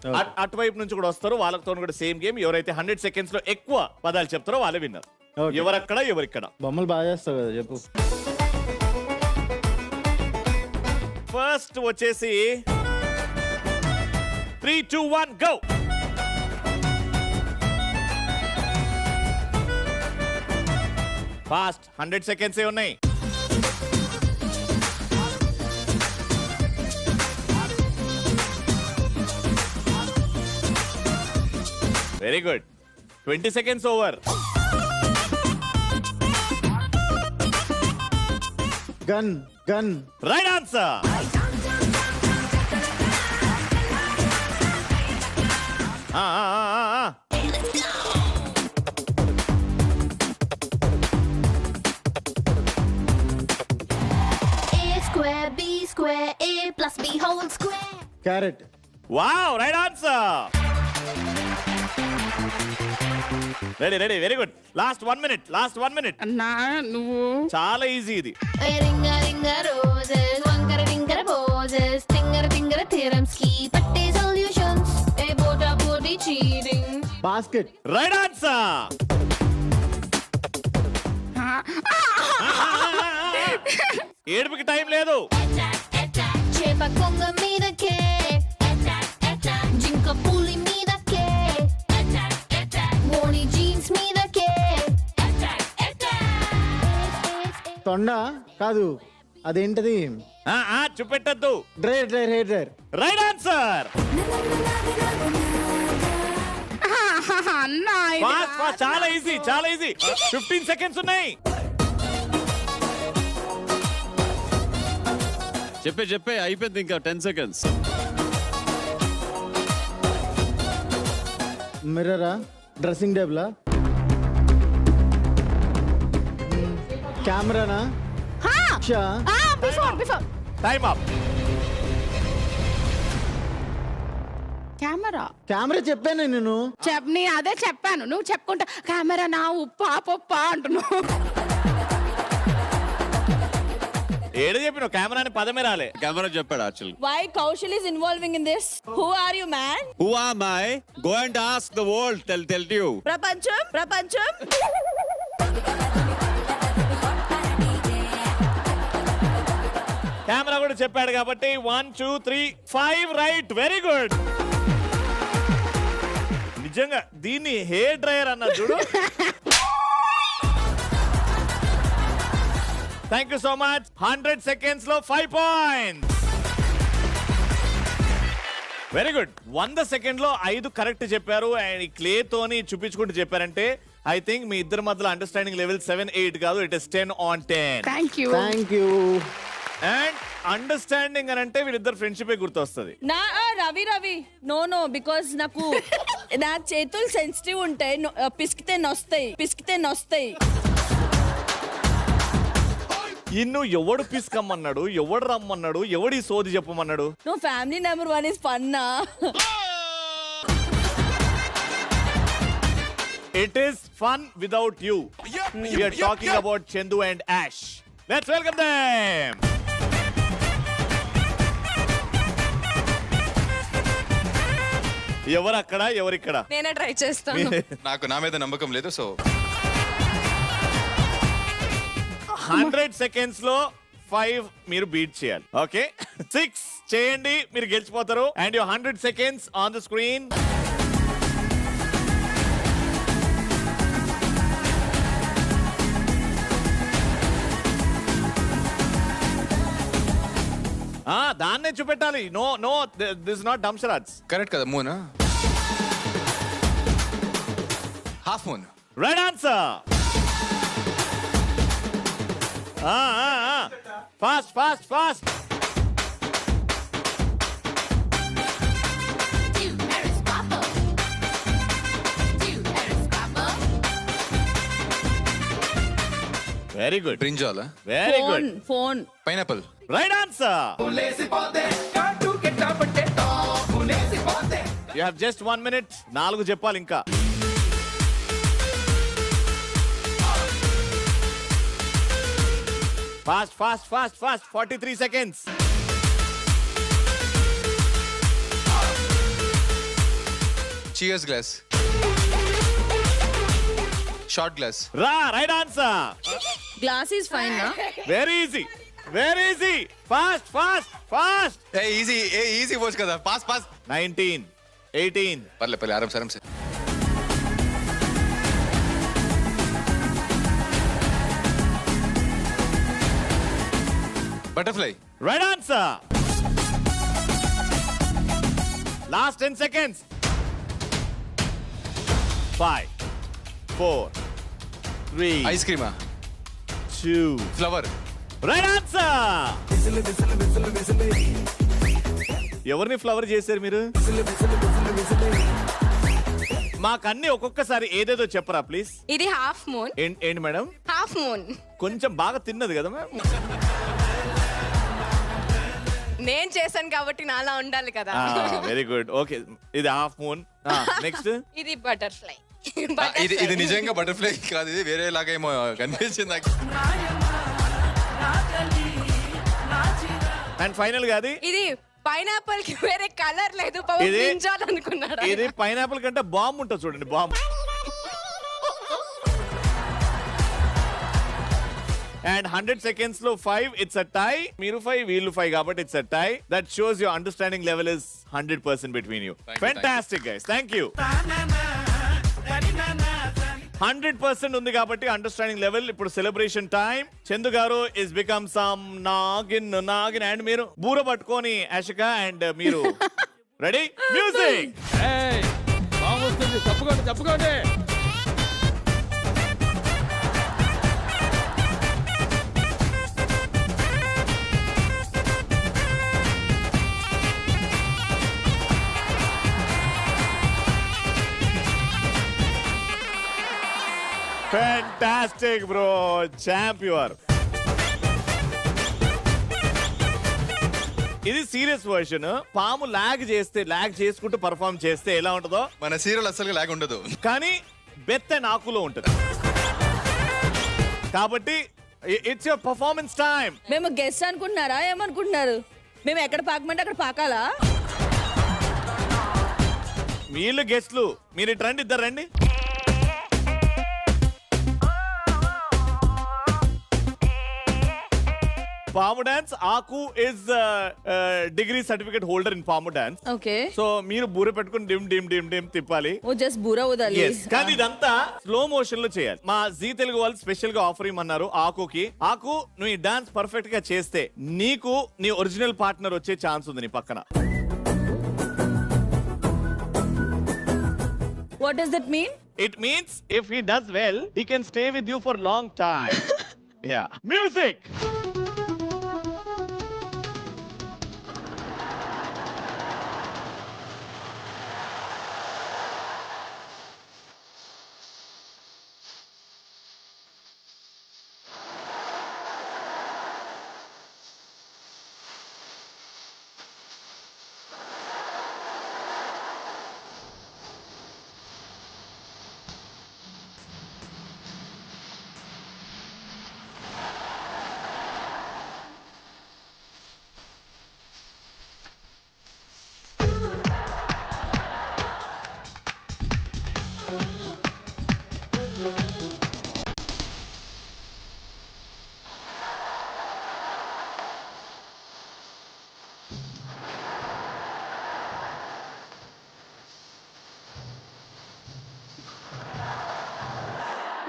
Speaker 2: అటువైపు నుంచి కూడా వస్తారు, వాళ్ళతో కూడా సేమ్ గేమ్. ఎవరైతే 100 సెకండ్స్ లో ఎక్కువ పదాలు చెప్తారో వాళ్ళే విన్నారు. ఎవరక్కడ ఎవరిక్కడ.
Speaker 6: బొమ్మలు బాగా చేస్తావు కదా, చెప్పు.
Speaker 2: ఫస్ట్ వచ్చేసి 3, 2, 1 గో. ఫాస్ట్ 100 సెకండ్స్ ఏ ఉన్నాయి. Very good. 20 seconds over.
Speaker 6: Gun
Speaker 2: right answer.
Speaker 6: Carrot.
Speaker 2: Wow, right answer. Ready very good. Last 1 minute.
Speaker 5: అన్నా నువ్వు
Speaker 2: చాలా ఈజీ ఇది.
Speaker 6: బాస్కెట్.
Speaker 2: Right answer. ఏడుపుకి టైం లేదు.
Speaker 6: తొండ కాదు, అదేంటది?
Speaker 2: చూపెట్టద్దు.
Speaker 6: డ్రైర్.
Speaker 2: Right answer.
Speaker 5: అన్నా
Speaker 2: చాలా ఈజీ 15 సెకండ్స్ ఉన్నాయి.
Speaker 4: చెప్పే అయిపోయింది, ఇంకా 10 సెకండ్స్.
Speaker 6: మిర్రరా? డ్రెస్సింగ్ టేబులా? కెమెరానా?
Speaker 5: Before
Speaker 2: time up.
Speaker 5: కెమెరా
Speaker 6: చెప్పాను నేను.
Speaker 5: అదే చెప్పాను, నువ్వు చెప్పుకుంటా కెమెరా నా ఉప్పా పొప్పా అంటున్నావు.
Speaker 2: ఏడ చెప్పిన కెమెరాని పదమే రాలే.
Speaker 4: కెమెరా చెప్పాడు actual.
Speaker 11: Why Kaushal is involving in this? Who are you, man?
Speaker 4: Who am I? Go and ask the world. Tell you.
Speaker 11: Prapancham.
Speaker 2: Camera కూడా చెప్పాడు కాబట్టి 1 2 3 5 రైట్. Very good. నిజంగా దీన్ని హెయిర్ డ్రైయర్ అన్న చూడు. Thank you so much. 100 seconds లో 5 points. Very good. 100 seconds లో 5 correct చెప్పారు. అండ్ క్లే తోని చూపించుకుంటూ చెప్పారంటే ఐ థింక్ మీ ఇద్దరి మధ్యలో అండర్స్టాండింగ్ లెవెల్ 7-8 కాదు, it is 10 on 10.
Speaker 5: Thank you.
Speaker 2: And understanding అని అంటే వీళ్ళిద్దరు ఫ్రెండ్షిప్ గుర్తొస్తుంది.
Speaker 11: రవి నో బికాస్ నాకు నా చేతులు సెన్సిటివ్ ఉంటాయి, పిసికితే నొస్తాయి.
Speaker 2: ఇన్ను ఎవడు పిసుకమ్మన్నాడు, ఎవడు రమ్మన్నాడు, ఎవడి సోది చెప్పమన్నాడు?
Speaker 11: No, family number 1 is fun.
Speaker 2: It is fun without you. We are talking about Chendu and Ash. Let's welcome them. ఎవరు అక్కడ, ఎవరు ఇక్కడ?
Speaker 8: నేనే ట్రై చేస్తాను.
Speaker 9: నాకు నా మీద నమ్మకం లేదు, సో
Speaker 2: 100 seconds లో 5 మీరు బీట్ చేయాలి. ఓకే 6 చేయండి, మీరు గెలిచిపోతారు. And your 100 seconds on the screen. దాన్నే చూపెట్టాలి. నో దిస్ నాట్ డంషరాజ్.
Speaker 9: కరెక్ట్ కదా moon? Half moon.
Speaker 2: Right answer. Fast. Very good.
Speaker 9: Brinjal.
Speaker 2: Very good.
Speaker 11: Phone.
Speaker 9: Pineapple.
Speaker 2: Right answer. You have just 1 minute. 4 చెప్పాలి ఇంకా. Fast. 43 seconds.
Speaker 9: Cheers glass. Shot glass.
Speaker 2: Right answer.
Speaker 11: Glass is fine, na?
Speaker 2: Very easy. Fast.
Speaker 9: Hey, easy was kada. Pass.
Speaker 2: 19, 18.
Speaker 9: पहले आराम से. Butterfly.
Speaker 2: Right answer. Last 10 seconds. 5, 4, 3.
Speaker 9: Ice cream.
Speaker 2: 2.
Speaker 9: Flower.
Speaker 2: Right answer. ఎవరిని flower చేశారు మీరు? మాకన్నీ ఒక్కొక్కసారి ఏదేదో చెప్పరా please.
Speaker 8: ఇది హాఫ్ మూన్.
Speaker 2: ఏంటి మేడం?
Speaker 8: Half moon.
Speaker 2: కొంచెం బాగా తిన్నది కదా మేడం.
Speaker 8: నేను చేశాను కాబట్టి నాలా ఉండాలి కదా.
Speaker 2: Very good. ఓకే ఇది హాఫ్ మూన్. నెక్స్ట్
Speaker 8: ఇది బటర్ఫ్లై.
Speaker 9: ఇది నిజంగా బటర్ఫ్లై కాదు, ఇది వేరే లాగా ఏమో కనిపించింది నాకు.
Speaker 2: అండ్ ఫైనల్ గా
Speaker 8: ఇది పైనాపిల్ కి వేరే కలర్ లేదు, అనుకున్నాడు.
Speaker 2: ఇది పైనాపిల్ కంటే బాంబు ఉంటుంది చూడండి, బాంబు. అండ్ 100 seconds లో 5, ఇట్స్ అ టై. మీరు 5, వీళ్ళు 5 కాబట్టి it's a tie. That shows your understanding level is 100% between you. Fantastic guys, thank you. 100% ఉంది కాబట్టి అండర్స్టాండింగ్ లెవెల్. ఇప్పుడు సెలబ్రేషన్ టైం. చందు గారు ఇస్ బికమ్ సమ్ నాగిన్. అండ్ మీరు బూర పట్టుకొని అశిక అండ్ మీరు రెడీ. మ్యూజిక్.
Speaker 12: తప్పుకోండి.
Speaker 2: Fantastic, bro. Champ you are. ఇది సీరియస్ వర్షన్. పాము లాగ్ చేసుకుంటూ పర్ఫార్మ్ చేస్తే ఎలా ఉంటుందో
Speaker 9: మన సీరియల్ అసలు లాగ్ ఉండదు,
Speaker 2: కానీ బెత్త నాకులో ఉంటుంది. కాబట్టి ఇట్స్ యువర్ పర్ఫార్మెన్స్ టైం.
Speaker 11: మేము గెస్ట్ అనుకుంటున్నారా ఏమనుకుంటున్నారు? మేము ఎక్కడ పాకమంటే అక్కడ పాకాలా?
Speaker 2: వీళ్ళు గెస్ట్లు, మీరు ఇటు రండి, ఇద్దరు రండి. పాము డాన్స్. ఆకు is degree certificate holder in పాము డాన్స్.
Speaker 11: ఓకే.
Speaker 2: సో మీరు బూర పెట్టుకుని డిమ్ డిమ్ డిమ్ డిమ్ తిప్పాలి.
Speaker 11: ఓ జస్ట్ బూరా ఊదాలి.
Speaker 2: Yes. కానీ ఇదంతా స్లో మోషన్ లో చేయాలి. మా జీ తెలుగు వాళ్ళు స్పెషల్ గా ఆఫర్ ఇమ్మన్నారు ఆకుకి. ఆకు నువ్వు ఈ డాన్స్ పర్ఫెక్ట్ గా చేస్తే నీకు నీ ఒరిజినల్ పార్ట్నర్ వచ్చే ఛాన్స్ ఉంది నీ పక్కన.
Speaker 11: What does that mean?
Speaker 2: It means if he does well, he can stay with you for long time. Yeah. Music.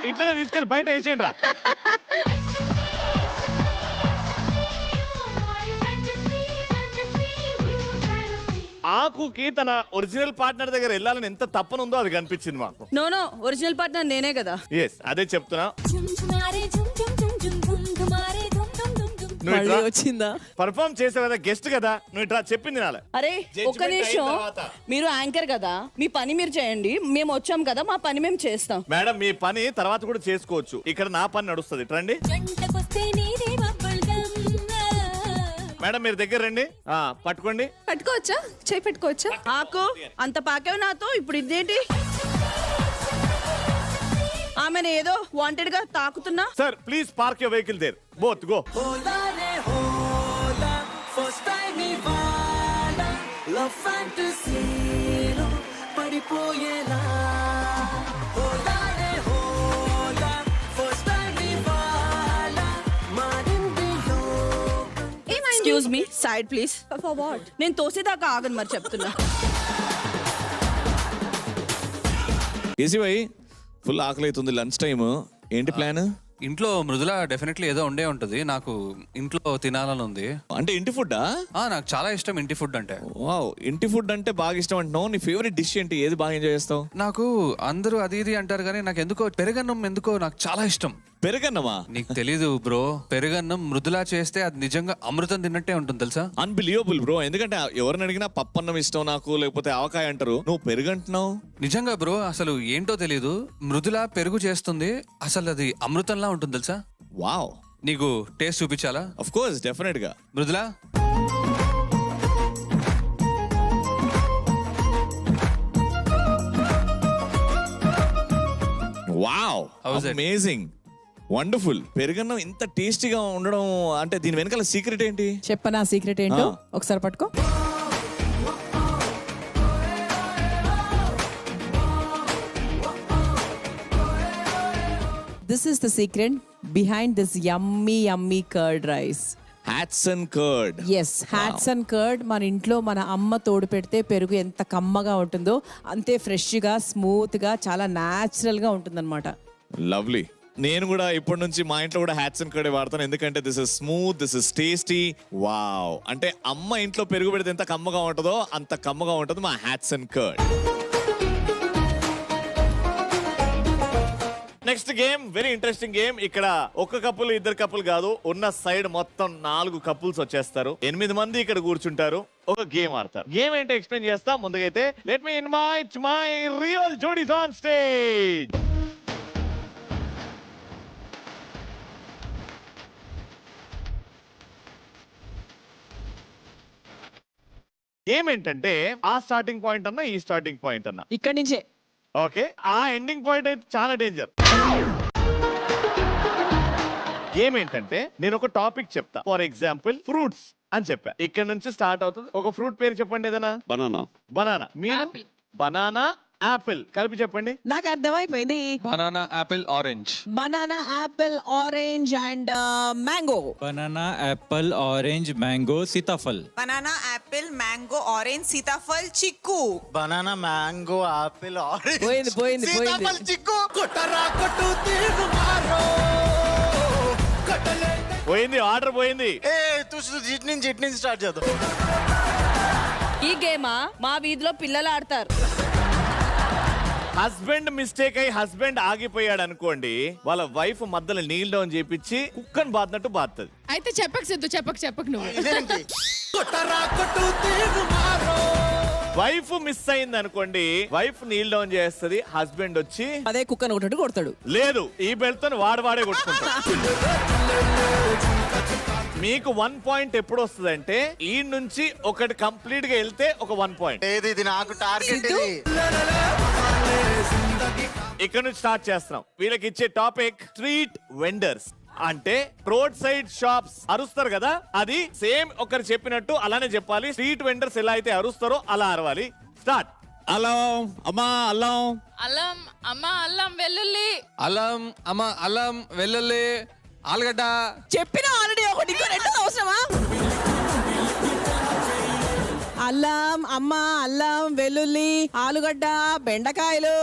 Speaker 2: ఇట్లా తీసుకెళ్ళి బయట వేసేయండి రా. ఆకుకి తన ఒరిజినల్ పార్ట్నర్ దగ్గర వెళ్ళాలని ఎంత తప్పనుందో అది కనిపించింది మాకు.
Speaker 11: నో నో, ఒరిజినల్ పార్ట్నర్ నేనే కదా.
Speaker 2: ఎస్, అదే చెప్తున్నా.
Speaker 11: వచ్చిందా?
Speaker 2: పర్ఫార్మ్ చేసే కదా, గెస్ట్ కదా, నువ్వు ఇట్లా చెప్పింది నాలే.
Speaker 11: అరే ఒక్క నిమిషం, మీరు యాంకర్ కదా, మీ పని మీరు చేయండి. మేము వచ్చాం కదా, మా పని మేము చేస్తాం.
Speaker 2: మేడం మీ పని తర్వాత కూడా చేసుకోవచ్చు, ఇక్కడ నా పని నడుస్తుంది. రండి మేడం, మీరు దగ్గర రండి. పట్టుకోండి.
Speaker 8: పట్టుకోవచ్చా? చేయి పెట్టుకోవచ్చా?
Speaker 11: ఆకు అంత పాకేవు నాతో, ఇప్పుడు ఇదేంటి? ఆమెను ఏదో వాంటెడ్ గా తాకుతున్నా.
Speaker 2: Sir please park your vehicle there. Both go.
Speaker 11: Excuse me, side please. For what? నేను తోసేదాకా ఆగను మరి, చెప్తున్నా.
Speaker 14: కేసీ భాయ్, ఫుల్ ఆకలి అవుతుంది, లంచ్ టైమ్. ఏంటి ప్లాన్?
Speaker 12: ఇంట్లో మృదుల డెఫినెట్లీ ఏదో ఉండే ఉంటది. నాకు ఇంట్లో తినాలని ఉంది.
Speaker 14: అంటే ఇంటి ఫుడ్డా?
Speaker 12: నాకు చాలా ఇష్టం ఇంటి ఫుడ్ అంటే.
Speaker 14: వావ్, ఇంటి ఫుడ్ అంటే బాగా ఇష్టం అంటున్నావు. నీ ఫేవరెట్ డిష్ ఏంటి? ఏది బాగా ఎంజాయ్ చేస్తావు?
Speaker 12: నాకు అందరూ అది ఇది అంటారు కానీ నాకు ఎందుకో పెరుగన్నం ఎందుకో నాకు చాలా ఇష్టం.
Speaker 14: పెరుగన్నమా?
Speaker 12: నీకు తెలీదు బ్రో, పెరుగన్నం మృదులా చేస్తే అది నిజంగా అమృతం తిన్నట్టే ఉంటుంది తెలుసా.
Speaker 14: Unbelievable bro. ఎందుకంటే ఎవరిని అడిగినా పప్పన్నం ఇష్టం నాకు, లేకపోతే ఆవకాయ అంటారు, నువ్వు పెరుగంటున్నావు.
Speaker 12: నిజంగా బ్రో, అసలు ఏంటో తెలీదు, మృదులా పెరుగు చేస్తుంది, అసలు అది అమృతంలా ఉంటుంది తెలుసా.
Speaker 14: వావ్.
Speaker 12: నీకు టేస్ట్ చూపించాలా?
Speaker 14: ఆఫ్ కోర్స్, డెఫినెట్ గా.
Speaker 12: మృదులా,
Speaker 14: వావ్, అమేజింగ్, వండర్ఫుల్. పెరుగన్నం ఇంత టేస్టీగా ఉండడం అంటే దీని వెనకాల సీక్రెట్ ఏంటి?
Speaker 15: చెప్పనా సీక్రెట్ ఏంటో? ఒకసారి పట్టుకో. This is the secret behind this yummy curd rice.
Speaker 14: Hats and curd.
Speaker 15: Yes, hats and curd. మన ఇంట్లో మన అమ్మ తోడు పెడితే పెరుగు ఎంత కమ్మగా ఉంటుందో అంతే ఫ్రెష్గా, స్మూత్గా, చాలా న్యాచురల్గా ఉంటుందన్నమాట.
Speaker 14: లవ్లీ. నేను కూడా ఇప్పటి నుంచి మా ఇంట్లో కూడా హ్యాట్స్ అండ్ కర్డ్ వాడతాను, ఎందుకంటే this is smooth, this is tasty. Wow, అంటే అమ్మ ఇంట్లో పెరుగు పెడితే ఎంత కమ్మగా ఉంటుందో అంత కమ్మగా ఉంటుంది మా hats and curd.
Speaker 2: Next game very interesting game. ఇక్కడ ఒక కపుల్, ఇద్దరు కపుల్ కాదు, ఉన్న సైడ్ మొత్తం 4 కపుల్స్ వచ్చేస్తారు. 8 మంది ఇక్కడ కూర్చుంటారు, ఒక గేమ్ ఆడతారు. గేమ్ ఏంటో ఎక్స్ప్లెయిన్ చేస్తా. ముందుకైతే let me invite my real jodis on stage. Game ఏంటంటే ఆ స్టార్టింగ్ పాయింట్ అన్నా ఈ స్టార్టింగ్ పాయింట్ అన్నా
Speaker 15: ఇక్కడి నుంచే.
Speaker 2: ఓకే, ఆ ఎండింగ్ పాయింట్ అయితే చాలా డేంజర్. గేమ్ ఏంటంటే నేను ఒక టాపిక్ చెప్తా. ఫర్ ఎగ్జాంపుల్ ఫ్రూట్స్ అని చెప్పా. ఇక్కడ నుంచి స్టార్ట్ అవుతుంది. ఒక ఫ్రూట్ పేరు చెప్పండి ఏదైనా.
Speaker 4: బనానా.
Speaker 2: బనానా. మీరు బనానా యాపిల్ కలిపి చెప్పండి.
Speaker 15: నాకు అర్థమైపోయింది.
Speaker 12: Banana apple orange.
Speaker 15: Banana apple orange and mango.
Speaker 1: Banana apple orange mango sitaphal.
Speaker 16: Banana apple mango orange sitaphal chikoo.
Speaker 6: Banana mango apple orange
Speaker 15: పోయింది పోయింది
Speaker 6: సీతాఫల్
Speaker 15: పోయింది.
Speaker 6: చిక్కు కొట్టరా కొట్టు తీరు మారో
Speaker 2: పోయింది, ఆర్డర్ పోయింది.
Speaker 6: ఏ తుసు జిట్ నుంచి స్టార్ట్ చేద్దాం.
Speaker 11: ఈ గేమా మా వీధిలో పిల్లలు ఆడతారు.
Speaker 2: హస్బెండ్ మిస్టేక్ అయి హస్బెండ్ ఆగిపోయాడు అనుకోండి, వాళ్ళ వైఫ్ మధ్యలో నీల్ డౌన్ చేపించి కుక్కని బాధినట్టు బాధుతుంది.
Speaker 5: అయితే చెప్పకు సిద్ధు, చెప్పకు నువ్వు.
Speaker 6: కొట్టరా కొట్టు తీరు మారో
Speaker 2: వైఫ్ మిస్ అయింది అనుకోండి, వైఫ్ నీల్ డౌన్ చేస్తుంది, హస్బెండ్ వచ్చి
Speaker 15: అదే కుక్కను ఒకటి కొడతాడు.
Speaker 2: లేదు ఈ బెల్ట్ తో వాడే కొట్టుకుంటాడు. మీకు 1 పాయింట్ ఎప్పుడు వస్తుందంటే ఈ నుంచి ఒకటి కంప్లీట్ గా వెళ్తే ఒక 1 పాయింట్.
Speaker 6: ఏది ఇది నాకు టార్గెట్ ఇది.
Speaker 2: ఇక్కడ నుంచి స్టార్ట్ చేస్తున్నాం. వీళ్ళకి ఇచ్చే టాపిక్ స్ట్రీట్ వెండర్స్. అంటే రోడ్ సైడ్ షాప్స్ అరుస్తారు కదా, అది సేమ్ ఒకరు చెప్పినట్టు అలానే చెప్పాలి. స్ట్రీట్ వెండర్స్ ఎలా అయితే అరుస్తారో అలా అరవాలి. స్టార్ట్.
Speaker 4: అల్లం అమ్మా అల్లం.
Speaker 5: అల్లం అమ్మ అల్లం వెల్లుల్లి.
Speaker 12: అల్లం అమ్మ అల్లం వెల్లుల్లి ఆలుగడ్డ.
Speaker 15: చెప్పిన ఆల్రెడీ ఒకటి ఇంకో రెండు అవసరమా? అల్లం అమ్మ అల్లం వెల్లుల్లి ఆలుగడ్డ బెండకాయలు.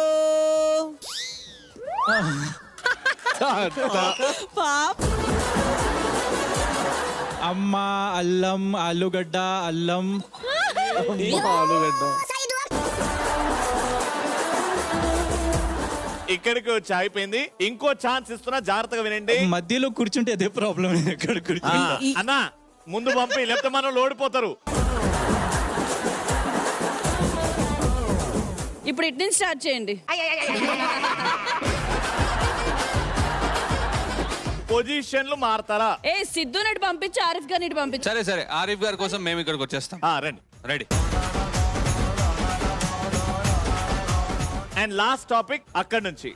Speaker 15: పాప్.
Speaker 1: అమ్మ అల్లం ఆలుగడ్డ అల్లం ఆలుగడ్డ.
Speaker 2: ఇక్కడికి వచ్చి అయిపోయింది. ఇంకో ఛాన్స్ ఇస్తున్నా, జాగ్రత్తగా వినండి.
Speaker 1: మధ్యలో కూర్చుంటే అదే ప్రాబ్లం. ఎక్కడ కూర్చుంటా
Speaker 2: అన్నా ముందు పంపి, లేకపోతే మనం ఓడిపోతారు.
Speaker 11: ఇప్పుడు ఇటు నుంచి స్టార్ట్ చేయండి.
Speaker 2: పొజిషన్లు మారతారా?
Speaker 11: ఏ సిద్ధు నటు పంపించి ఆరిఫ్ గారిని ఇటు పంపించు.
Speaker 12: సరే సరే, ఆరిఫ్ గారి కోసం మేము ఇక్కడికి వచ్చేస్తాం.
Speaker 2: రండి.
Speaker 12: రెడీ.
Speaker 2: అండ్ లాస్ట్ టాపిక్ అక్కడ నుంచి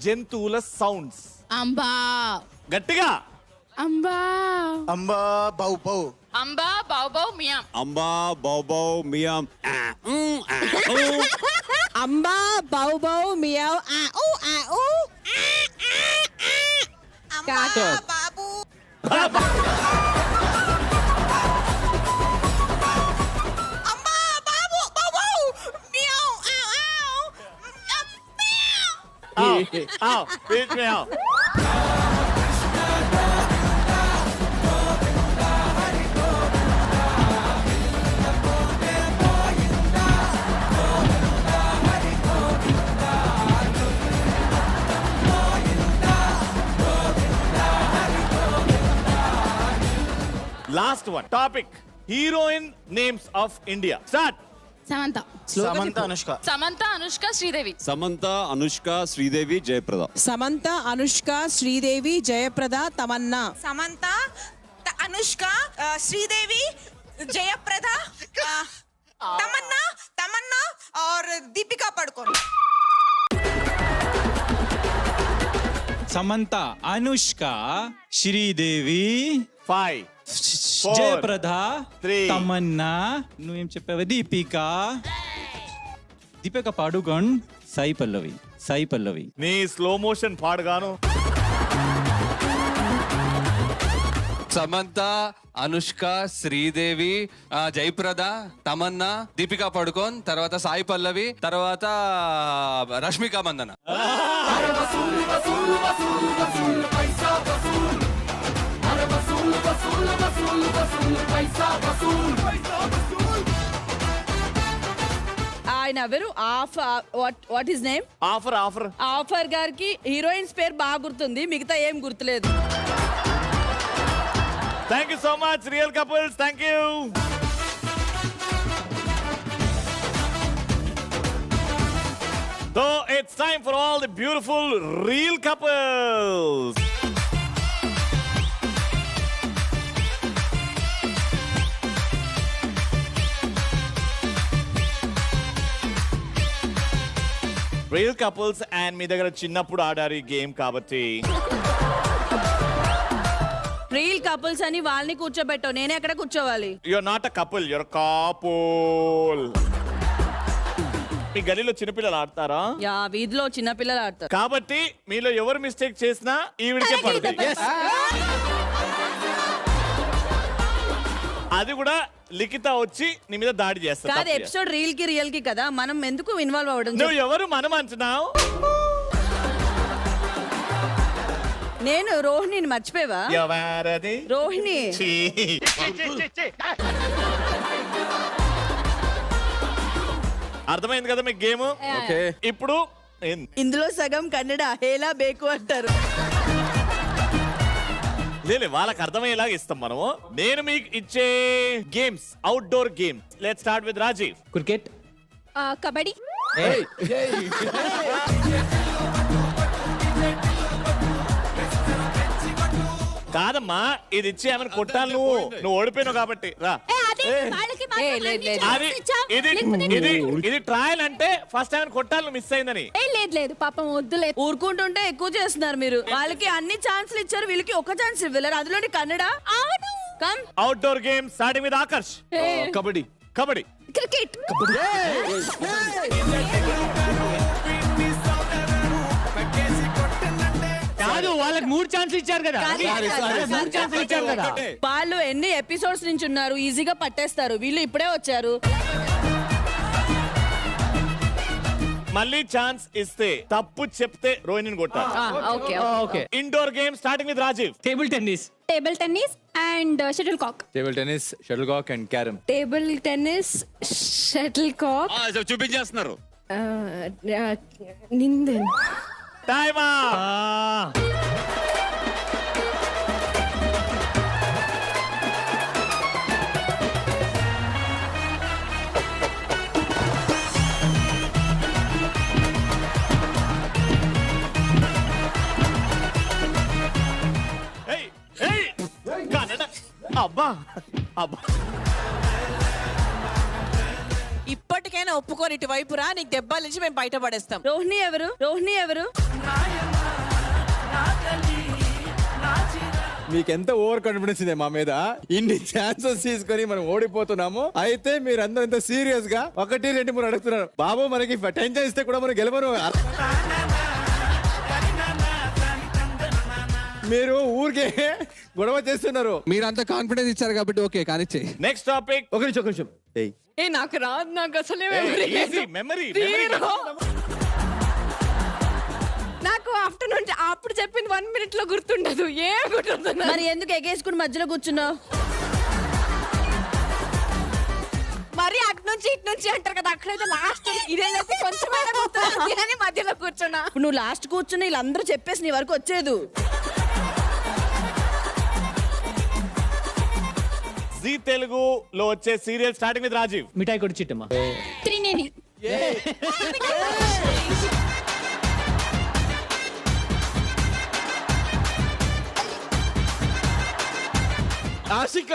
Speaker 2: జంతువుల సౌండ్స్.
Speaker 5: అంబా.
Speaker 2: గట్టిగా.
Speaker 5: అంబా.
Speaker 6: అంబా బౌ బౌ.
Speaker 5: అంబా బౌ బౌ మియాం.
Speaker 4: అంబా బౌ బౌ మియాం.
Speaker 15: అంబా బౌ బౌ మియావ్ ఆ ఊ ఆ ఊ.
Speaker 16: బాబు
Speaker 2: last one topic heroine names of India. Start.
Speaker 5: Samantha.
Speaker 6: Samantha Anushka.
Speaker 5: Samantha Anushka Sridevi.
Speaker 4: Samantha Anushka Sridevi Jayaprada.
Speaker 15: Samantha Anushka Sridevi Jayaprada Tamannaah.
Speaker 16: Samantha Anushka Sridevi Jayaprada Tamannaah Tamannaah और दीपिका पादुकोण.
Speaker 1: సమంత అనుష్క శ్రీదేవి
Speaker 2: 5
Speaker 1: జయప్రద
Speaker 2: 3
Speaker 1: తమన్నా నువ్వేం చెప్పావు దీపిక పాడుకోన్ సాయి పల్లవి.
Speaker 2: నీ స్లో మోషన్ పాడుగాను.
Speaker 12: సమంత అనుష్క శ్రీదేవి జయప్రద తమన్నా దీపికా పడుకోన్, తర్వాత సాయి పల్లవి, తర్వాత రష్మిక మందన.
Speaker 11: ఆయన ఎవరు? What his name? ఆఫర్ గారికి హీరోయిన్స్ పేరు బాగా గుర్తుంది, మిగతా ఏం గుర్తులేదు.
Speaker 2: Thank you so much, real couples. Thank you. So it's time for all the beautiful real couples. Real couples and మీ దగ్గర చిన్నప్పుడు ఆడారు ఈ గేమ్ కాబట్టి
Speaker 11: రీల్ కపుల్స్ అని వాళ్ళని కూర్చోబెట్టావు, నేనే ఎక్కడ కూర్చోవాలి?
Speaker 2: Your not a couple, your couple. మీ గలీలో చిన్నపిల్లలు ఆడతారా?
Speaker 11: యా, వీధిలో చిన్న పిల్లలు ఆడతారు.
Speaker 2: కాబట్టి మీలో ఎవరు మిస్టేక్ చేసినా ఈవిడికే పడుతుంది. అది కూడా లిఖిత వచ్చి నీ మీద దాడి చేస్తా.
Speaker 11: కాదు, ఎపిసోడ్ రీల్ కి రియల్ కి కదా, మనం ఎందుకు ఇన్వాల్వ్ అవ్వడం?
Speaker 2: నువ్వు ఎవరు మనం అంటున్నావు?
Speaker 11: నేను రోహిణిని మర్చిపోయావా?
Speaker 2: ఎవరది?
Speaker 11: రోహిణి.
Speaker 2: అర్థమైంది కదా మీకు గేమ్? ఇప్పుడు
Speaker 11: ఇందులో సగం కన్నడ హేలా బేకు అంటారు.
Speaker 2: లేదు, వాళ్ళకి అర్థమయ్యేలాగా ఇస్తాం మనము. నేను మీకు ఇచ్చే games outdoor games. Let's start with Rajeev.
Speaker 1: Cricket,
Speaker 8: kabaddi,
Speaker 2: కాదమ్మా, ఇది ఇచ్చి ఏమైనా కొట్టాలి. నువ్వు ఓడిపోయినావు కాబట్టి రా. అది ఇది ట్రయల్ అంటే ఫస్ట్ టైం కొట్టాలి, మిస్ అయిందని.
Speaker 8: లేదు పాపం వద్దులే.
Speaker 11: ఊరుకుంటుంటే ఎక్కువ చేస్తున్నారు మీరు. వాళ్ళకి అన్ని ఛాన్స్లు ఇచ్చారు, వీళ్ళకి ఒక ఛాన్స్ ఇవ్వలేరు. అందులోని Kannada. Come
Speaker 2: outdoor game starting with Akarsh.
Speaker 10: Kabaddi.
Speaker 2: Kabaddi.
Speaker 8: Cricket.
Speaker 1: కాదు, వాళ్ళకి 3 ఛాన్స్లు ఇచ్చారు కదా. 3 ఛాన్స్లు ఇచ్చారు కదా.
Speaker 11: వాళ్ళు ఎన్ని ఎపిసోడ్స్ నుంచి ఉన్నారు, ఈజీగా పట్టేస్తారు. వీళ్ళు ఇప్పుడే వచ్చారు.
Speaker 2: మళ్ళీ ఛాన్స్ ఇస్తే తప్పు చెప్తే రోహిణిని కొట్టాలి. Indoor game starting with Rajiv.
Speaker 1: Table tennis.
Speaker 8: Table tennis and shuttlecock.
Speaker 12: Table tennis, shuttlecock and carrom.
Speaker 8: Table tennis, shuttlecock.
Speaker 4: చూపించేస్తున్నారు.
Speaker 8: నిందన్.
Speaker 2: టైమ్. అబ్బా అబ్బా,
Speaker 16: ఇప్పటికైనా ఒప్పుకొని ఇటువైపు రా, నీకు దెబ్బల నుంచి మేము బయటపడేస్తాం.
Speaker 11: రోహిణి ఎవరు? రోహిణి ఎవరు?
Speaker 17: మీకు ఎంత ఓవర్ కాన్ఫిడెన్స్ ಇದೆ మా మీద? ఇన్ని ఛాన్సెస్ తీసుకొని మనం ఓడిపోతున్నాము. అయితే మీరు అందరూ ఎంత సీరియస్ గా 1, 2, 3 అడుగుతున్నారు. బాబు మనకి టెన్షన్ ఇస్తే కూడా మనం గెలవరు. మీరు ఊరికే గొడవ చేస్తున్నారు.
Speaker 12: మీరు అంత కాన్ఫిడెన్స్ ఇచ్చారు కాబట్టి ఓకే, కానీ
Speaker 2: నెక్స్ట్ టాపిక్.
Speaker 17: ఒక నిమిషం.
Speaker 8: నాకు రాదు, నాకు అసలే
Speaker 2: మెమరీ.
Speaker 8: నాకు ఆఫ్టర్నూన్ అప్పుడు చెప్పింది 1 minute లో గుర్తుండదు. ఏం గుర్తుండదు.
Speaker 11: మరి ఎందుకు ఎగేసుకుని మధ్యలో కూర్చున్నావు?
Speaker 8: మరి అటు నుంచి ఇటు నుంచి అంటారు కదా, అక్కడైతే లాస్ట్ ఇదేదైతే కొంచెం మధ్యలో కూర్చున్నా.
Speaker 11: నువ్వు లాస్ట్ కూర్చుని వీళ్ళందరూ చెప్పేసి నీ వరకు వచ్చేదు.
Speaker 2: జీ తెలుగులో వచ్చే సీరియల్ స్టార్టింగ్ విత్ రాజీవ్.
Speaker 1: మిఠాయి కొడి చిట్టమ్మా.
Speaker 8: త్రినేని.
Speaker 17: ಆಶಿಕ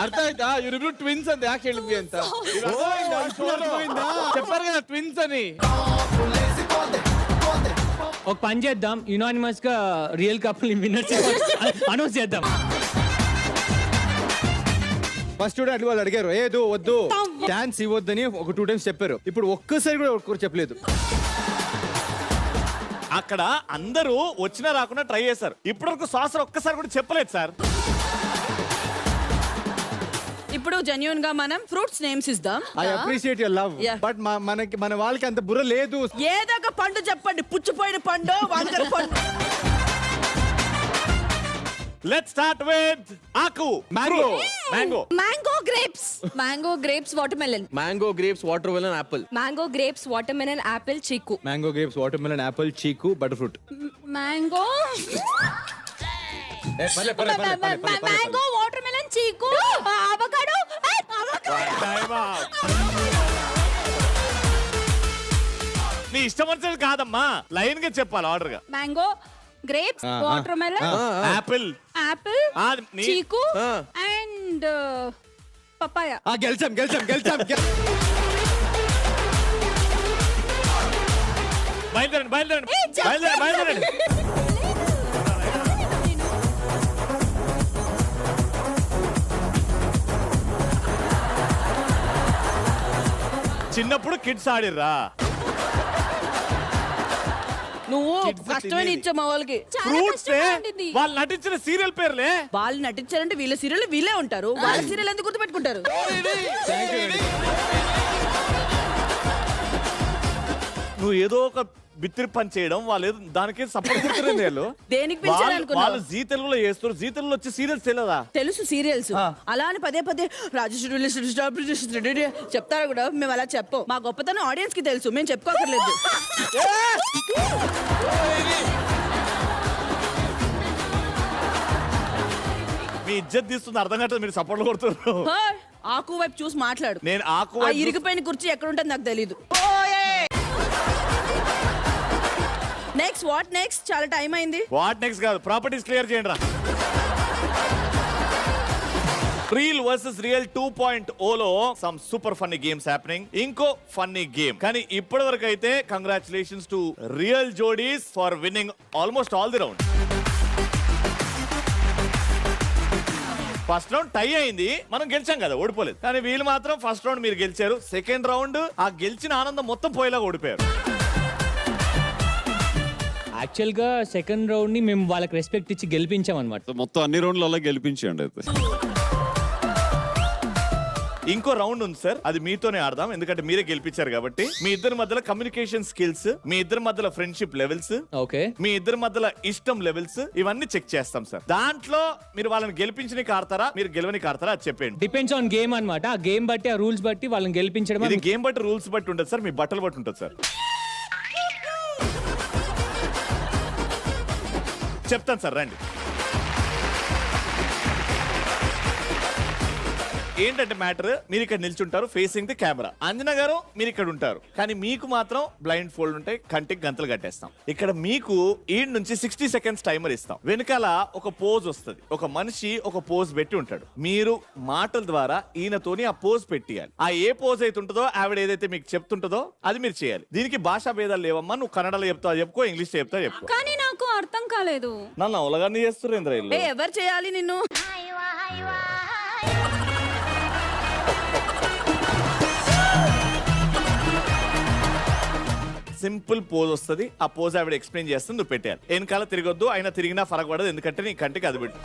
Speaker 17: ಅರ್ಥ ಆಯ್ತಾ? ಇವರಿಬ್ರು ಟ್ವಿನ್ಸ್ ಅಂತ ಯಾಕೆ ಹೇಳಿದ್ವಿ ಅಂತ చెప్పారు కదా ట్విన్స్ అని.
Speaker 1: ఒక పని చేద్దాం, యునానిమస్ గా రియల్ కపుల్ విన్నర్స్ అనౌన్స్ చేద్దాం.
Speaker 17: ఫస్ట్ చూడండి, వాళ్ళు అడిగారు ఏదో వద్దు ఛాన్స్ ఇవ్వద్దని ఒక 2 times చెప్పారు. ఇప్పుడు ఒక్కసారి కూడా ఒక్కరు చెప్పలేదు.
Speaker 2: అక్కడ అందరూ వచ్చినా రాకుండా ట్రై చేశారు. ఇప్పటివరకు సాసర్ ఒక్కసారి కూడా చెప్పలేదు సార్.
Speaker 11: ఇప్పుడు జెన్యూన్ గా మనం ఫ్రూట్స్ నేమ్స్ ఇద్దాం.
Speaker 17: I appreciate your love, but మన వాళ్ళకి అంత బుర్ర లేదు.
Speaker 11: ఏదో ఒక పండు చెప్పండి. పుచ్చిపోయిన పండు, వంకర పండు.
Speaker 2: Let's start with Aaku. Mango.
Speaker 8: Mango grapes. Mango grapes watermelon.
Speaker 10: Mango grapes watermelon apple.
Speaker 8: Mango grapes watermelon apple chikoo.
Speaker 17: Mango grapes watermelon apple chikoo butter fruit.
Speaker 8: Mango mango watermelon chikoo avocado.
Speaker 2: నీ ఇష్టం వచ్చినది కాదమ్మా, లైన్ గా చెప్పాలి ఆర్డర్ గా.
Speaker 8: Mango grapes watermelon
Speaker 2: apple
Speaker 8: chikoo and papaya.
Speaker 17: గెలిచాం.
Speaker 2: బయలుదేరండి. చిన్నప్పుడు కిడ్స్ ఆడిర్రా?
Speaker 11: నువ్వు కష్టమైన ఇచ్చా మా వాళ్ళకి.
Speaker 2: ఫ్రూట్స్ వాళ్ళు నటించిన సీరియల్ పేర్లే.
Speaker 11: వాళ్ళు నటించారంటే వీళ్ళ సీరియల్ వీళ్ళే ఉంటారు. వాళ్ళ సీరియల్ ఎందుకు గుర్తుపెట్టుకుంటారు?
Speaker 2: నువ్వు ఏదో ఒక బిత్తిరి పని చేయడం, వాళ్ళు ఏదో దానికి సపోర్ట్ కొడుతుంది.
Speaker 11: దేనికి పిలిచారనుకున్నావు?
Speaker 2: వాళ్ళు జీ తెలుగులో చేస్తారు. జీ తెలుగులో వచ్చే సీరియల్స్ తెలియదా?
Speaker 11: తెలుసు సీరియల్స్. అలా అని పదే పదే రాజేశ్వరి చెప్తారు కూడా. మేము అలా చెప్పం. మా గొప్పతనం ఆడియన్స్ కి తెలుసు, మేము చెప్పుకోకర్లేదు.
Speaker 2: మీ ఇజ్జత్ తీస్తుంది అర్థం కావట్లేదు. మీరు సపోర్ట్ కొడుతున్నారు.
Speaker 11: ఆకు వైపు చూసి మాట్లాడు.
Speaker 2: నేను ఆకు
Speaker 11: ఇరిగిపోయిన కుర్చీ ఎక్కడ ఉంటుంది నాకు తెలీదు. Next what next? చాలా టైం అయింది.
Speaker 2: వాట్ నెక్స్ట్ కాదు, ప్రాపర్టీస్ క్లియర్ చేయండి రా. రియల్ వర్సెస్ రియల్ 2.0లో some super funny games happening. ఇంకో ఫన్నీ గేమ్. కానీ ఇప్పటి వరకు అయితే congratulations to real jodis for winning almost all the round. First round tie అయింది, మనం గెలిచాం కదా, ఓడిపోలేదు. కానీ వీళ్ళు మాత్రం ఫస్ట్ రౌండ్ మీరు గెలిచారు. సెకండ్ రౌండ్ ఆ గెలిచిన ఆనందం మొత్తం పోయేలాగా ఓడిపోయారు.
Speaker 1: యాక్చువల్ గా సెకండ్ రౌండ్ ని మేము వాళ్ళకి రెస్పెక్ట్ ఇచ్చి గెలిపించాం అనమాట.
Speaker 4: మొత్తం అన్ని రౌండ్లు అలా గెలిపించండి అయితే.
Speaker 2: ఇంకో రౌండ్ ఉంది సార్, అది మీతోనే ఆడదాం. ఎందుకంటే మీరే గెలిపించారు కాబట్టి. మీ ఇద్దరి మధ్యలో కమ్యూనికేషన్ స్కిల్స్, మీ ఇద్దరి మధ్యలో ఫ్రెండ్షిప్ లెవెల్స్,
Speaker 1: ఓకే,
Speaker 2: మీ ఇద్దరి మధ్యలో ఇష్టం లెవెల్స్, ఇవన్నీ చెక్ చేస్తాం సార్. దాంట్లో మీరు వాళ్ళని గెలిపించడానికి ఆడతారా, మీరు గెలవనికి ఆడతారా, అది చెప్పండి.
Speaker 1: డిపెండ్స్ ఆన్ గేమ్ అనమాట. ఆ గేమ్ బట్టి, ఆ రూల్స్ బట్టి వాళ్ళని గెలిపించడం.
Speaker 2: ఇది గేమ్ బట్టి, రూల్స్ బట్టి ఉంటుంది సార్. మీ బట్టలు బట్టి ఉంటుంది సార్. చెప్తాను సార్, రండి. ఏంటంటే మ్యాటర్, మీరు ఇక్కడ నిల్చుంటారు ఫేసింగ్ ది కెమెరా. అంజనా గారు మీరు ఇక్కడ ఉంటారు. కానీ మీకు మాత్రం బ్లైండ్ ఫోల్డ్ ఉంటాయి, కంటికి గంతలు కట్టేస్తాం. ఇక్కడ మీకు ఈ నుంచి 60 సెకండ్స్ టైమర్ ఇస్తాం. వెనకాల ఒక పోజ్ వస్తుంది, ఒక మనిషి ఒక పోజ్ పెట్టి ఉంటాడు. మీరు మాటల ద్వారా ఈయనతోని ఆ పోజ్ పెట్టియాలి. ఆ ఏ పోజ్ అయితే ఉంటుందో, ఆవిడ ఏదైతే మీకు చెప్తుంటుందో అది మీరు చేయాలి. దీనికి భాషా భేదాలు లేవమ్మా. నువ్వు కన్నడలో చెప్తావు చెప్పుకో, ఇంగ్లీష్ చెప్తావు చెప్పుకో.
Speaker 8: కానీ నాకు అర్థం కాలేదు.
Speaker 2: నన్ను అవలగానే చేస్తున్నారు.
Speaker 11: ఎవరు చేయాలి నిన్ను?
Speaker 2: సింపుల్ పోజ్ వస్తుంది. ఆ పోజ్ ఆవిడ ఎక్స్ప్లెయిన్ చేస్తుంది, నువ్వు పెట్టాలి. వెనకాల తిరగొద్దు, అయినా తిరిగినా ఫరక పడదు. ఎందుకంటే నీ కంటికి అది పెట్టు.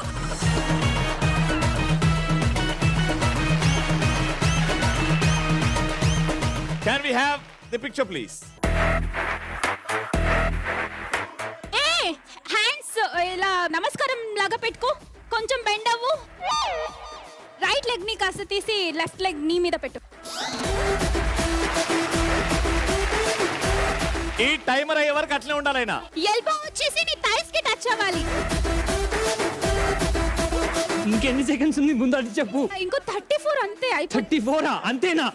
Speaker 2: Can we have the picture please?
Speaker 8: Hands ఇలా నమస్కారం లాగా పెట్టుకో. కొంచెం బెండ్ అవ్వు. రైట్ లెగ్ ని కాస్త తీసి లెఫ్ట్ లెగ్ నీ మీద పెట్టు.
Speaker 2: ఈ టైమర్ అయ్యే వరకు అట్లే ఉండాలి. అయినా
Speaker 8: ఎల్బో వచ్చేసి నీ థైస్ కి టచ్ అవ్వాలి.
Speaker 1: ఇంకెన్ని సెకండ్స్ ఉంది ముందు అటు చెప్పు.
Speaker 8: ఇంకో 34 అంతే.
Speaker 1: 34 అంతేనా?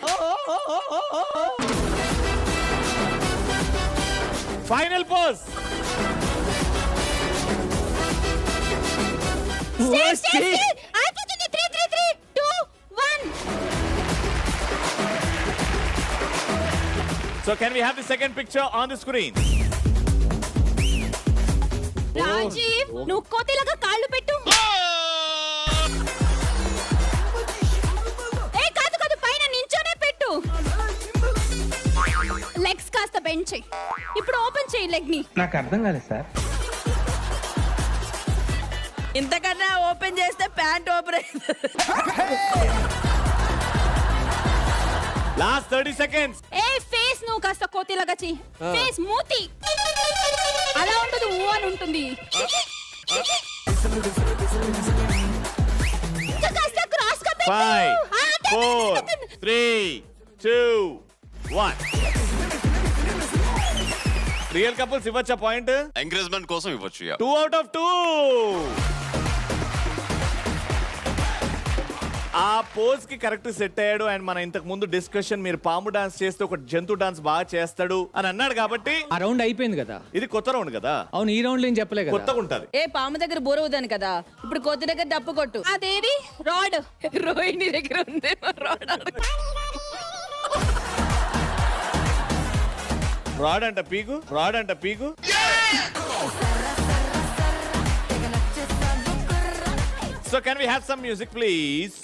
Speaker 2: Final pose.
Speaker 8: అయిపోతుంది. 3 3 3 2 1.
Speaker 2: So can we have the second picture on the screen?
Speaker 8: Rajiv, నువ్వు కోతిలాగా కాళ్ళు పెట్టు. ఏ కాదు కాదు, పైన నించోనే పెట్టు. లెగ్స్ కాస్త బెండ్ చెయ్యి. ఇప్పుడు ఓపెన్ చెయ్యి లెగ్ ని.
Speaker 1: నాకు అర్థం కాలేదు సార్.
Speaker 11: ఇంతకన్నా ఓపెన్ చేస్తే ప్యాంట్ ఓపెన్ అయింది.
Speaker 2: Last 30 seconds.
Speaker 8: ఏ ఫేస్ నువ్వు కాస్త కోతిలాగా చెయ్యి. ఫేస్ మూతి అలా ఉండదు, ఊ అని ఉంటుంది. కాస్త క్రాస్ గా పెట్టు.
Speaker 2: 5 4 3 2 1. రియల్ కపుల్స్ ఇవ్వచ్చా పాయింట్?
Speaker 4: ఎంకరేజ్మెంట్ కోసం ఇవ్వచ్చు.
Speaker 2: 2 out of 2. ఆ పోజ్ కి కరెక్ట్ సెట్ అయ్యాడు. అండ్ మన ఇంతకు ముందు డిస్కషన్, మీరు పాము డాన్స్ చేస్తే ఒక జంతు డాన్స్ బాగా చేస్తాడు అని అన్నాడు కాబట్టి
Speaker 1: ఆ రౌండ్ అయిపోయింది కదా.
Speaker 2: ఇది కొత్త రౌండ్ కదా.
Speaker 1: అవును, ఈ రౌండ్ నేను చెప్పలే కదా.
Speaker 2: కొత్తగా ఉంటది.
Speaker 11: ఏ పాము దగ్గర బోరవుదాను కదా, ఇప్పుడు కోతి దగ్గర డప్పు కొట్టు.
Speaker 8: అదేది రాడ్
Speaker 11: రోహిణి దగ్గర ఉంది రాడ్.
Speaker 2: రాడ్ అంట పీకు, రాడ్ అంట పీకు. So can we have some music, please?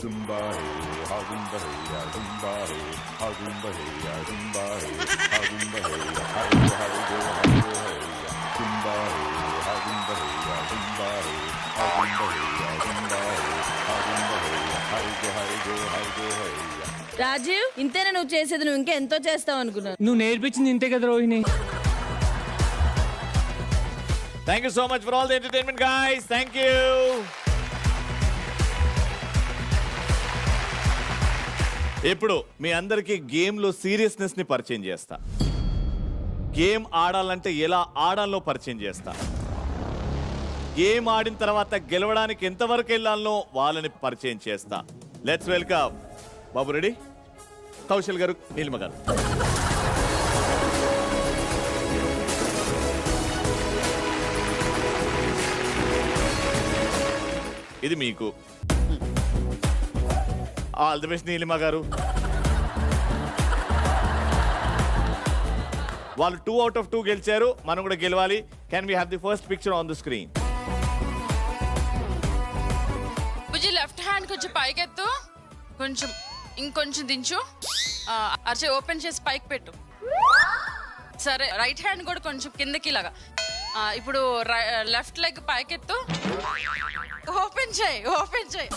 Speaker 11: Rajiv ఇంతేనా నువ్వు చేసేది? నువ్వు ఇంకా ఎంతో చేస్తావు అనుకున్నాను.
Speaker 1: నువ్వు నేర్పించింది ఇంతే కదా Rohini.
Speaker 2: Thank you so much for all the entertainment, guys. Thank you. ఇప్పుడు మీ అందరికి గేమ్ లో సీరియస్నెస్ ని పరిచయం చేస్తా. గేమ్ ఆడాలంటే ఎలా ఆడాలో పరిచయం చేస్తా. గేమ్ ఆడిన తర్వాత గెలవడానికి ఎంతవరకు వెళ్ళాలో వాళ్ళని పరిచయం చేస్తా. Let's welcome Babu. Ready? Kaushal గారు, నీలిమ గారు. ఇది మీకు. ఆల్ ది బెస్ట్ నీలిమ గారు. వాళ్ళు 2 out of 2 గెలిచారు, మనం కూడా గెలవాలి. Can we have the first picture on the screen?
Speaker 5: Bujji left hand కొంచెం పైకెత్తు, కొంచెం ఇంకొంచెం దించు. అర్చే ఓపెన్ చేసి పైకి పెట్టు. సరే, రైట్ హ్యాండ్ కూడా కొంచెం కిందకి లాగా. ఇప్పుడు లెఫ్ట్ లెగ్ పైకెత్తు, ఓపెన్ చేయి, ఓపెన్ చేయి.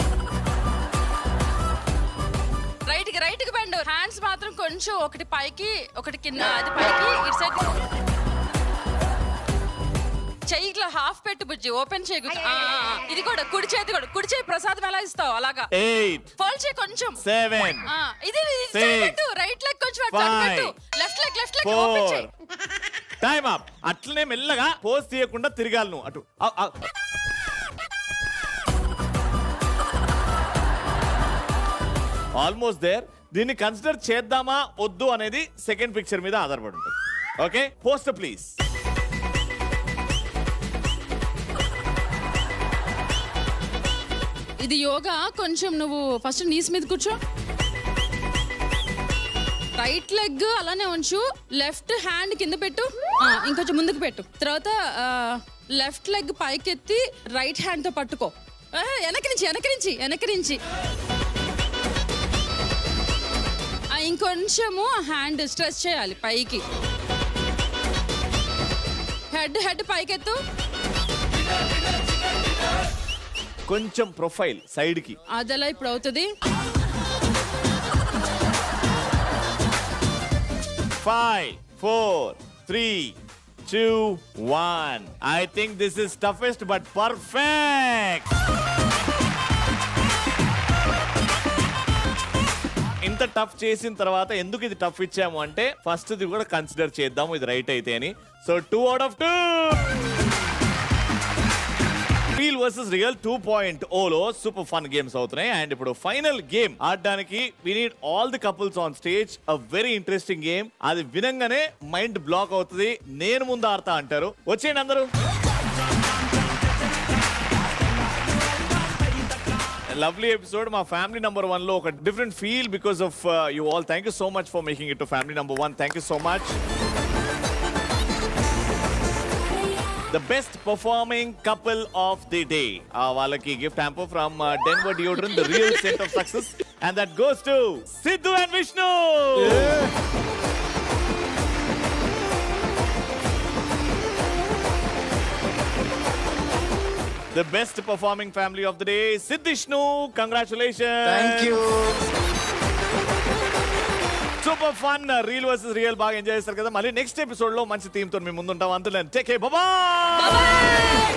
Speaker 5: రైట్ కి బెండ్. హ్యాండ్స్ మాత్రం కొంచెం ఒకటి పైకి ఒకటి కింద, అది పైకి ఇటు సైడ్ చెయ్యి ఇట్లా హాఫ్ పెట్టు బుజ్జి, ఓపెన్ చేయకు. ఇది కూడా కుడి చేతి, కూడా కుడి చేయి. ప్రసాదం ఎలా ఇస్తావు అలాగా.
Speaker 2: 8
Speaker 5: ఫోల్డ్ చేయి కొంచెం.
Speaker 2: 7
Speaker 5: ఇది పెట్టు. రైట్ లెగ్ కొంచెం పెట్టు. లెఫ్ట్ లెగ్ ఓపెన్ చేయి.
Speaker 2: Time up. అట్లనే మెల్లగా పోజ్ తీయకుండా తిరగాలి నువ్వు అటు. Almost there. దీన్ని కన్సిడర్ చేద్దామా వద్దు అనేది సెకండ్ పిక్చర్ మీద ఆధారపడి ఉంటుంది. Okay, poster please.
Speaker 5: ఇది యోగా. కొంచెం నువ్వు ఫస్ట్ నీస్ మీద కూర్చో. రైట్ లెగ్ అలానే ఉంచు. లెఫ్ట్ హ్యాండ్ కింద పెట్టు, ఇంకొంచెం ముందుకు పెట్టు. తర్వాత లెఫ్ట్ లెగ్ పైకెత్తి రైట్ హ్యాండ్ తో పట్టుకో. వెనక నుంచి ఇంకొంచెము హ్యాండ్ స్ట్రెచ్ చేయాలి పైకి. హెడ్ పైకెత్తు.
Speaker 2: కొంచెం ప్రొఫైల్ సైడ్ కి.
Speaker 5: అదలా ఇప్పుడు అవుతుంది.
Speaker 2: 5 4 3 2 1. I think this is toughest but perfect. ఇంత టఫ్ చేసిన తర్వాత ఎందుకు ఇది టఫ్ ఇచ్చాము అంటే ఫస్ట్ ఇది కూడా కన్సిడర్ చేద్దాము ఇది రైట్ అయితే అని. So 2 out of 2. Real versus real 2.0లో సూపర్ ఫన్ గేమ్స్ అవుతున్నాయి. అండ్ ఇప్పుడు ఫైనల్ గేమ్ ఆడడానికి we need all the couples on stage. A very interesting game. అది వినంగానే మైండ్ బ్లాక్ అవుతుంది. నేను ముందు ఆడతా అంటారు. వచ్చేయండి అందరూ. Lovely episode. మా ఫ్యామిలీ నంబర్ 1 లో ఒక different feel because of you all. Thank you so much for making it to family number 1. Thank you so much. The best performing couple of the day. Valaki gift hamper from Denver Deodorant, the real scent of success. And that goes to Sidhu and Vishnu. The best performing family of the day, Siddhishnu. Congratulations.
Speaker 6: Thank you.
Speaker 2: Super fun real versus real బాగా enjoy చేస్తారు కదా. మళ్ళీ next episode లో మంచి theme తో మీ ముందుంటాం. అంతే. Take care. Bye.